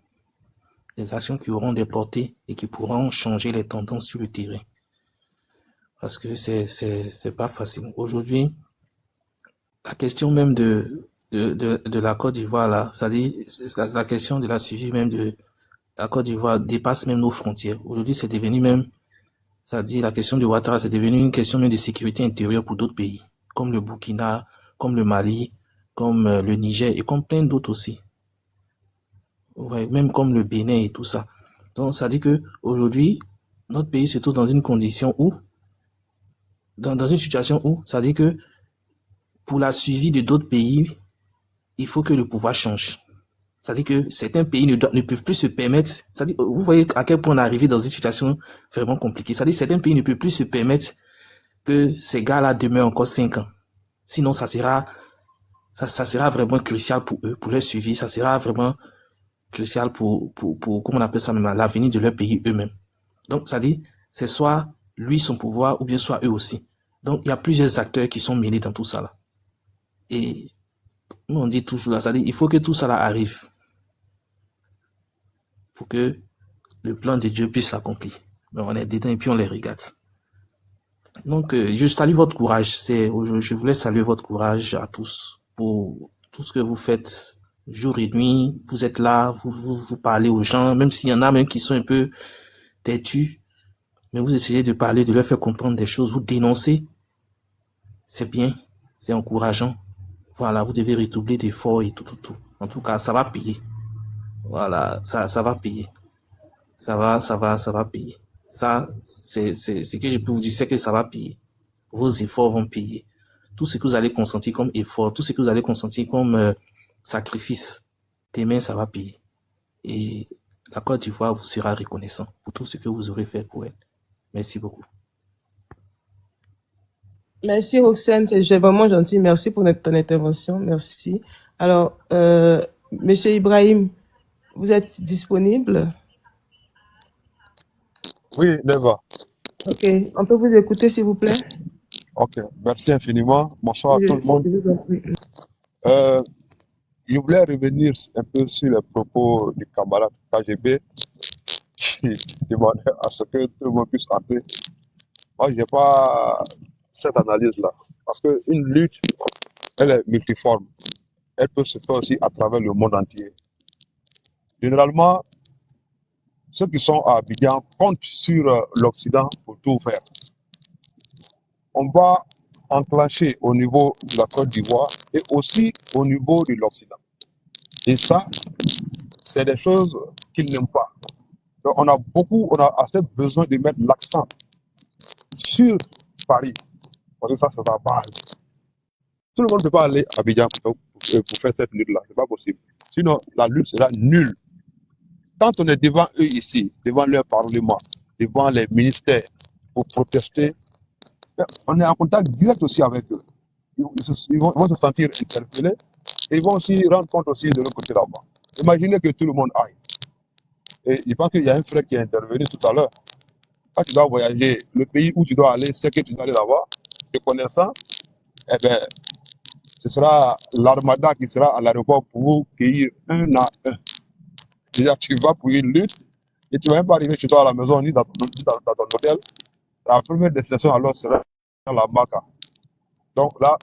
des actions qui auront des portées et qui pourront changer les tendances sur le terrain. Parce que c'est pas facile. Aujourd'hui, la question même de la Côte d'Ivoire, là, c'est-à-dire la question de la suivi même de la Côte d'Ivoire dépasse même nos frontières. Aujourd'hui, c'est devenu même, c'est-à-dire la question de Ouattara, c'est devenu une question même de sécurité intérieure pour d'autres pays, comme le Burkina, comme le Mali, comme le Niger et comme plein d'autres aussi. Ouais, même comme le Bénin et tout ça. Donc, ça dit que aujourd'hui, notre pays se trouve dans une condition où, dans une situation où, ça dit que pour la suivi de d'autres pays, il faut que le pouvoir change. C'est-à-dire que certains pays ne peuvent plus se permettre, c'est-à-dire, vous voyez à quel point on est arrivé dans une situation vraiment compliquée. C'est-à-dire que certains pays ne peuvent plus se permettre que ces gars-là demeurent encore 5 ans. Sinon, ça sera vraiment crucial pour eux, pour leur suivi. Ça sera vraiment crucial pour comment on appelle ça même, l'avenir de leur pays eux-mêmes. Donc, ça dit, c'est soit lui, son pouvoir, ou bien soit eux aussi. Donc, il y a plusieurs acteurs qui sont mêlés dans tout ça là. Et nous, on dit toujours là, ça dit, il faut que tout ça là arrive pour que le plan de Dieu puisse s'accomplir. Mais on est dedans et puis on les regarde. Donc, je salue votre courage. Je voulais saluer votre courage à tous pour tout ce que vous faites jour et nuit. Vous êtes là, vous parlez aux gens, même s'il y en a même qui sont un peu têtus, mais vous essayez de parler, de leur faire comprendre des choses, vous dénoncez. C'est bien, c'est encourageant. Voilà, vous devez redoubler d'efforts et tout. En tout cas, ça va payer. Voilà, ça va payer. Ça va payer. Ça, c'est ce que je peux vous dire, c'est que ça va payer. Vos efforts vont payer. Tout ce que vous allez consentir comme effort, tout ce que vous allez consentir comme sacrifice, demain, ça va payer. Et la Côte d'Ivoire vous sera reconnaissant pour tout ce que vous aurez fait pour elle. Merci beaucoup. Merci Roxane, c'est vraiment gentil. Merci pour ton intervention. Merci. Alors, Monsieur Ibrahim, vous êtes disponible? Oui, Neva. Ok, on peut vous écouter s'il vous plaît? Ok, merci infiniment. Bonsoir à tout le monde. Je vous en prie. Je voulais revenir un peu sur les propos du camarade KGB qui demandait à ce que tout le monde puisse entrer. Moi, je n'ai pas cette analyse-là. Parce qu'une lutte, elle est multiforme. Elle peut se faire aussi à travers le monde entier. Généralement, ceux qui sont à Abidjan comptent sur l'Occident pour tout faire. On va enclencher au niveau de la Côte d'Ivoire et aussi au niveau de l'Occident. Et ça, c'est des choses qu'ils n'aiment pas. Donc on a assez besoin de mettre l'accent sur Paris. Parce que ça, c'est la base. Tout le monde ne peut pas aller à Abidjan pour faire cette lutte-là. Ce n'est pas possible. Sinon, la lutte sera nulle. Quand on est devant eux ici, devant leur parlement, devant les ministères, pour protester, on est en contact direct aussi avec eux. Ils vont se sentir interpellés et ils vont aussi rendre compte aussi de l'autre côté là-bas. Imaginez que tout le monde aille. Et je pense qu'il y a un frère qui est intervenu tout à l'heure. Quand tu dois voyager, le pays où tu dois aller, c'est que tu dois aller là-bas, te connaissant, eh bien, ce sera l'armada qui sera à l'aéroport pour vous cueillir un à un. Déjà, tu vas pour une lutte et tu ne vas même pas arriver chez toi à la maison ni dans ton hôtel. La première destination alors sera la Maka. Donc là,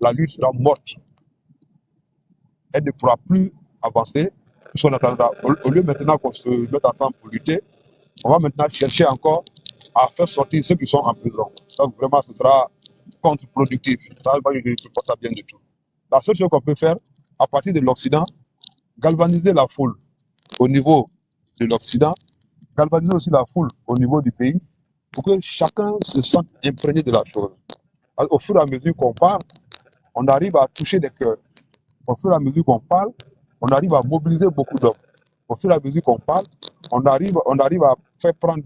la lutte sera morte. Elle ne pourra plus avancer. Au lieu maintenant qu'on se mette ensemble pour lutter, on va maintenant chercher encore à faire sortir ceux qui sont en prison. Donc vraiment, ce sera contre-productif. Ça, je ne trouve pas ça bien du tout. La seule chose qu'on peut faire, à partir de l'Occident, galvaniser la foule au niveau de l'Occident, galvaniser aussi la foule au niveau du pays, pour que chacun se sente imprégné de la chose. Au fur et à mesure qu'on parle, on arrive à toucher des cœurs. Au fur et à mesure qu'on parle, on arrive à mobiliser beaucoup d'hommes. Au fur et à mesure qu'on parle, on arrive à faire prendre,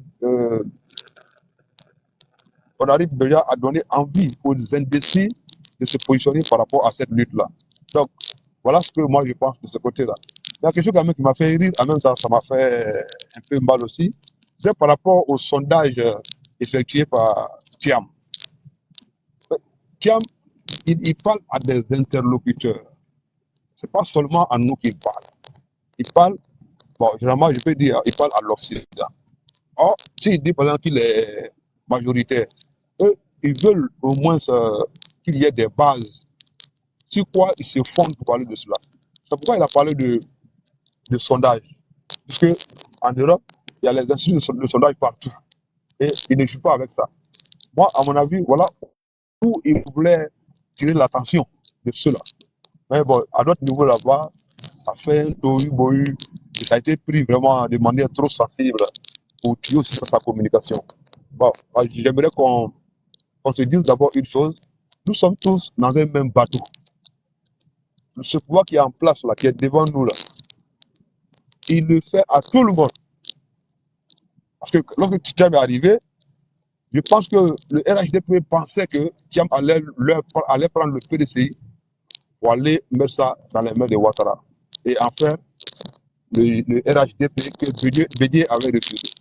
on arrive déjà à donner envie aux indécis de se positionner par rapport à cette lutte-là. Donc, voilà ce que moi je pense de ce côté-là. Il y a quelque chose quand même qui m'a fait rire, en même temps ça m'a fait un peu mal aussi. C'est par rapport au sondage effectué par Thiam. Thiam, il parle à des interlocuteurs. C'est pas seulement à nous qu'il parle. Il parle, bon, généralement je peux dire, il parle à l'Occident. Or, s'il dit par exemple qu'il est majoritaire, eux, ils veulent au moins qu'il y ait des bases sur quoi ils se fondent pour parler de cela. C'est pourquoi il a parlé de sondage. Puisque en Europe, il y a les instituts de sondage partout. Et il ne joue pas avec ça. Moi, à mon avis, voilà où il voulait tirer l'attention de cela. Mais bon, à d'autres niveaux là-bas, ça fait un tohu-bohu et ça a été pris vraiment de manière trop sensible pour tuer aussi sa communication. Bon, moi, j'aimerais qu'on se dise d'abord une chose. Nous sommes tous dans un même bateau. Ce pouvoir qui est en place là, qui est devant nous là, il le fait à tout le monde. Parce que lorsque Thiam est arrivé, je pense que le RHDP pensait que Thiam allait prendre le PDCI pour aller mettre ça dans les mains de Ouattara. Et enfin, le RHDP que Bédié avait refusé.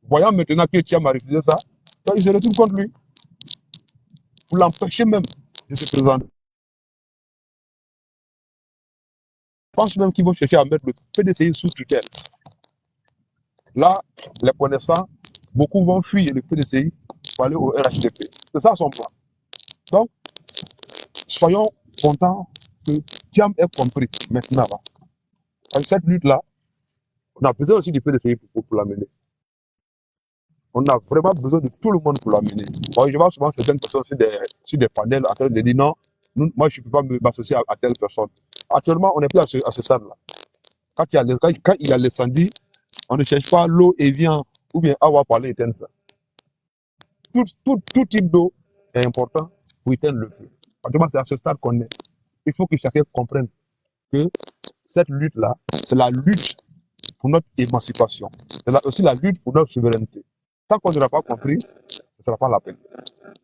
Voyant maintenant que Thiam a refusé ça, donc il se retourne contre lui pour l'empêcher même de se présenter. Je pense même qu'ils vont chercher à mettre le PDCI sous tutelle. Là, les connaissants, beaucoup vont fuir le PDCI pour aller au RHDP. C'est ça son plan. Donc, soyons contents que Thiam ait compris maintenant. Là. Dans cette lutte-là, on a besoin aussi du PDCI pour la mener. On a vraiment besoin de tout le monde pour la mener. Bon, je vois souvent certaines personnes sur des panels en train de dire non, moi je ne peux pas m'associer à telle personne. Actuellement, on n'est plus à ce stade-là. Quand il y a l'incendie, on ne cherche pas l'eau et vient ou bien avoir parlé éteindre ça. Tout type d'eau est important pour éteindre le feu. Actuellement, c'est à ce stade qu'on est. Il faut que chacun comprenne que cette lutte-là, c'est la lutte pour notre émancipation. C'est aussi la lutte pour notre souveraineté. Tant qu'on n'aura pas compris, ce ne sera pas la peine.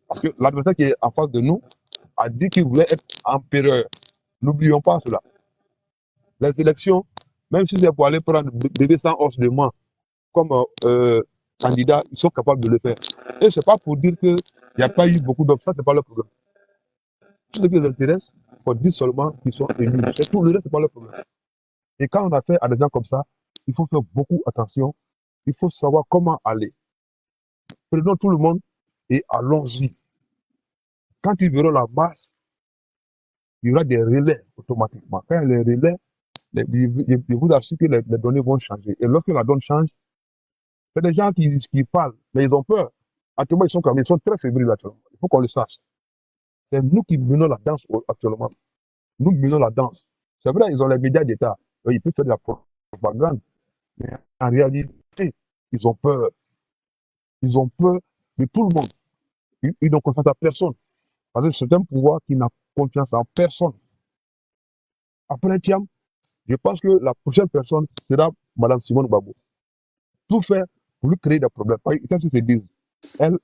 Parce que l'adversaire qui est en face de nous a dit qu'il voulait être empereur. N'oublions pas cela. Les élections, même si c'est pour aller prendre bébé sans os de main comme candidat, ils sont capables de le faire. Et ce n'est pas pour dire qu'il n'y a pas eu beaucoup d'hommes. Ça, ce n'est pas le problème. Tout ce qui les intéresse, il faut dire seulement qu'ils sont élus. C'est tout, le reste, ce n'est pas le problème. Et quand on a fait à des gens comme ça, il faut faire beaucoup attention. Il faut savoir comment aller. Prenons tout le monde et allons-y. Quand ils verront la masse, il y aura des relais automatiquement. Quand il y a les relais, je vous assure que les données vont changer. Et lorsque la donne change, c'est des gens qui parlent, mais ils ont peur. Actuellement, ils sont très fébriles actuellement. Il faut qu'on le sache. C'est nous qui menons la danse actuellement. Nous menons la danse. C'est vrai, ils ont les médias d'État. Ils peuvent faire de la propagande. Mais en réalité, ils ont peur. Ils ont peur de tout le monde. Ils n'ont confiance à personne. Parce que c'est un pouvoir qui n'a confiance en personne. Après Thiam, je pense que la prochaine personne sera Mme Simone Gbagbo. Tout faire pour lui créer des problèmes. Qu'est-ce qu'ils se disent? Elle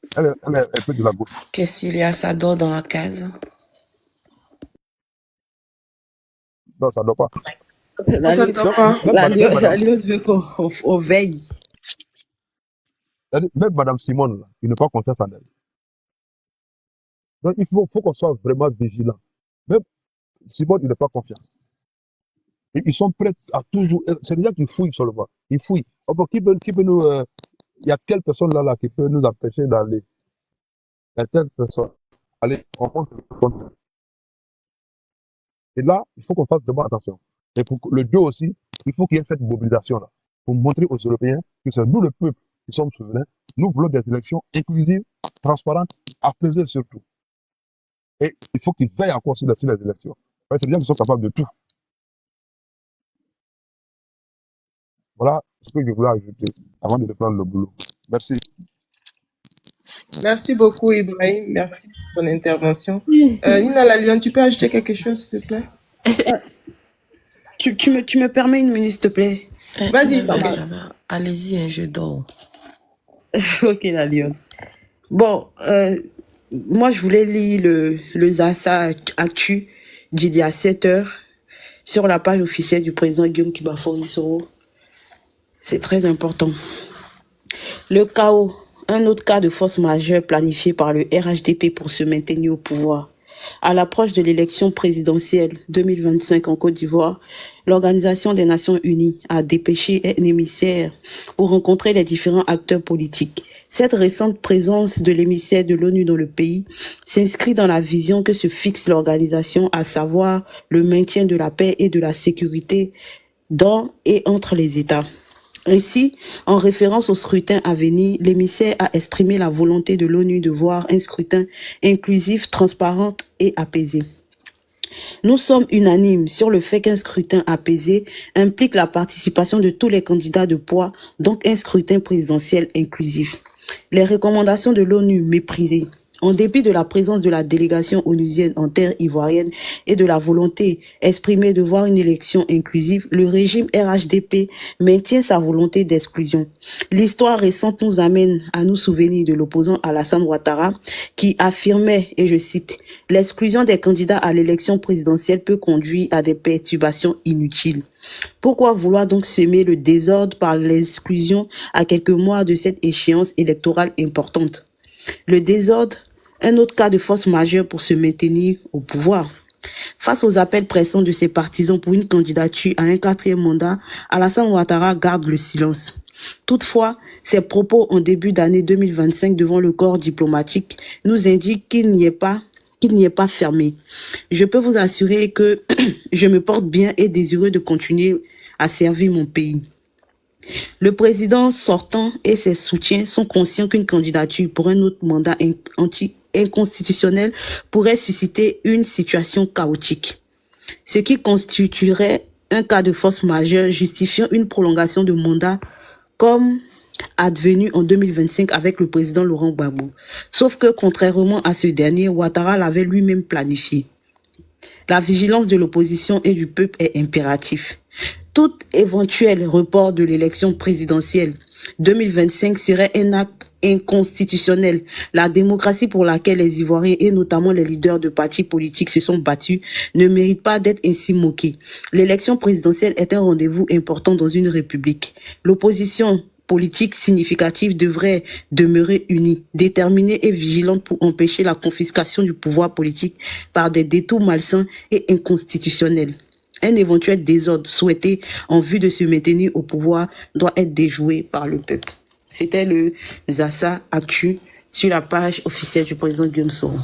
peut de la gauche. Qu'est-ce qu'il y a? Ça dort dans la case. Non, ça ne doit pas. L'alliance veut qu'on veille. Même Mme Simone, il n'a pas confiance en elle. Donc, il faut qu'on soit vraiment vigilant. Même Simone, il n'a pas confiance. Et ils sont prêts à toujours. C'est des gens qui fouillent seulement. Ils fouillent. Oh, bon, qui peut nous. Il y a quelle personne là qui peut nous empêcher d'aller? Il y a telle personne. Allez, on monte le compte. Et là, il faut qu'on fasse vraiment attention. Et pour le 2 aussi, il faut qu'il y ait cette mobilisation-là. Pour montrer aux Européens que c'est nous, le peuple, qui sommes souverains. Nous voulons des élections inclusives, transparentes, apaisées surtout. Et il faut qu'ils veillent encore sur les élections. C'est des gens qui sont capables de tout. Voilà ce que je voulais ajouter avant de reprendre le boulot. Merci. Merci beaucoup, Ibrahim. Merci pour ton intervention. Nina Lalion, tu peux ajouter quelque chose, s'il te plaît? Tu me permets une minute, s'il te plaît? Vas-y, Ça va. Allez-y, hein, je dors. Ok, la lionne. Bon, moi, je voulais lire le Zassa Actu d'il y a 7 heures sur la page officielle du président Guillaume Kibafory-Soro. C'est très important. Le chaos, un autre cas de force majeure planifié par le RHDP pour se maintenir au pouvoir. À l'approche de l'élection présidentielle 2025 en Côte d'Ivoire, l'Organisation des Nations Unies a dépêché un émissaire pour rencontrer les différents acteurs politiques. Cette récente présence de l'émissaire de l'ONU dans le pays s'inscrit dans la vision que se fixe l'organisation, à savoir le maintien de la paix et de la sécurité dans et entre les États. Ainsi, en référence au scrutin à venir, l'émissaire a exprimé la volonté de l'ONU de voir un scrutin inclusif, transparent et apaisé. Nous sommes unanimes sur le fait qu'un scrutin apaisé implique la participation de tous les candidats de poids, donc un scrutin présidentiel inclusif. Les recommandations de l'ONU méprisées. En dépit de la présence de la délégation onusienne en terre ivoirienne et de la volonté exprimée de voir une élection inclusive, le régime RHDP maintient sa volonté d'exclusion. L'histoire récente nous amène à nous souvenir de l'opposant Alassane Ouattara qui affirmait, et je cite, « L'exclusion des candidats à l'élection présidentielle peut conduire à des perturbations inutiles ». Pourquoi vouloir donc semer le désordre par l'exclusion à quelques mois de cette échéance électorale importante? Le désordre, un autre cas de force majeure pour se maintenir au pouvoir. Face aux appels pressants de ses partisans pour une candidature à un 4e mandat, Alassane Ouattara garde le silence. Toutefois, ses propos en début d'année 2025 devant le corps diplomatique nous indiquent qu'il n'y est pas fermé. Je peux vous assurer que je me porte bien et désireux de continuer à servir mon pays. Le président sortant et ses soutiens sont conscients qu'une candidature pour un autre mandat inconstitutionnel pourrait susciter une situation chaotique, ce qui constituerait un cas de force majeure justifiant une prolongation de mandat comme advenu en 2025 avec le président Laurent Gbagbo. Sauf que, contrairement à ce dernier, Ouattara l'avait lui-même planifié. La vigilance de l'opposition et du peuple est impérative. Tout éventuel report de l'élection présidentielle 2025 serait un acte inconstitutionnel. La démocratie pour laquelle les Ivoiriens et notamment les leaders de partis politiques se sont battus ne mérite pas d'être ainsi moquée. L'élection présidentielle est un rendez-vous important dans une république. L'opposition politique significative devrait demeurer unie, déterminée et vigilante pour empêcher la confiscation du pouvoir politique par des détours malsains et inconstitutionnels. Un éventuel désordre souhaité en vue de se maintenir au pouvoir doit être déjoué par le peuple. C'était le Zassa Actu sur la page officielle du président Guillaume Soro.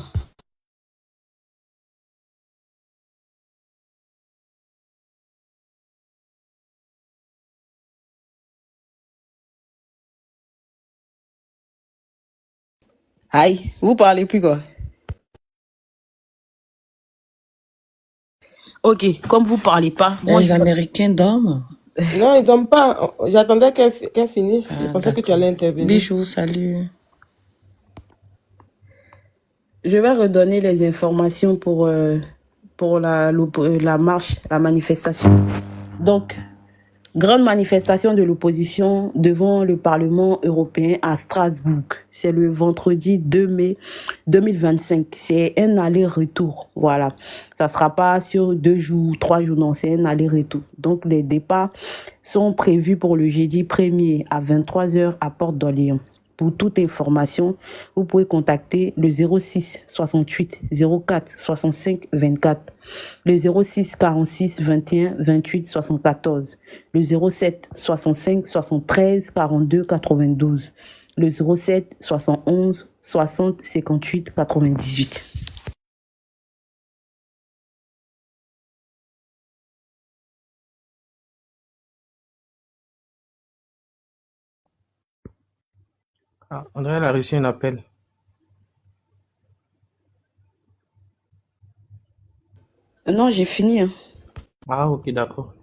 Aïe, vous parlez plus quoi? Ok, comme vous parlez pas, moi Les Américains dorment. Non, ils dorment pas. J'attendais qu'elle finisse. Je pensais que tu allais intervenir. Bijou, salut. je vais redonner les informations pour la marche, la manifestation. Donc, grande manifestation de l'opposition devant le Parlement européen à Strasbourg. C'est le vendredi 2 mai 2025. C'est un aller-retour. Voilà. Ça ne sera pas sur 2 jours, 3 jours, non, c'est un aller-retour. Donc, les départs sont prévus pour le jeudi 1er à 23h à Porte d'Orléans. Pour toute information, vous pouvez contacter le 06 68 04 65 24, le 06 46 21 28 74, le 07 65 73 42 92, le 07 71 60 58 98. Ah, André, elle a reçu un appel. Non, j'ai fini. Ah, ok, d'accord.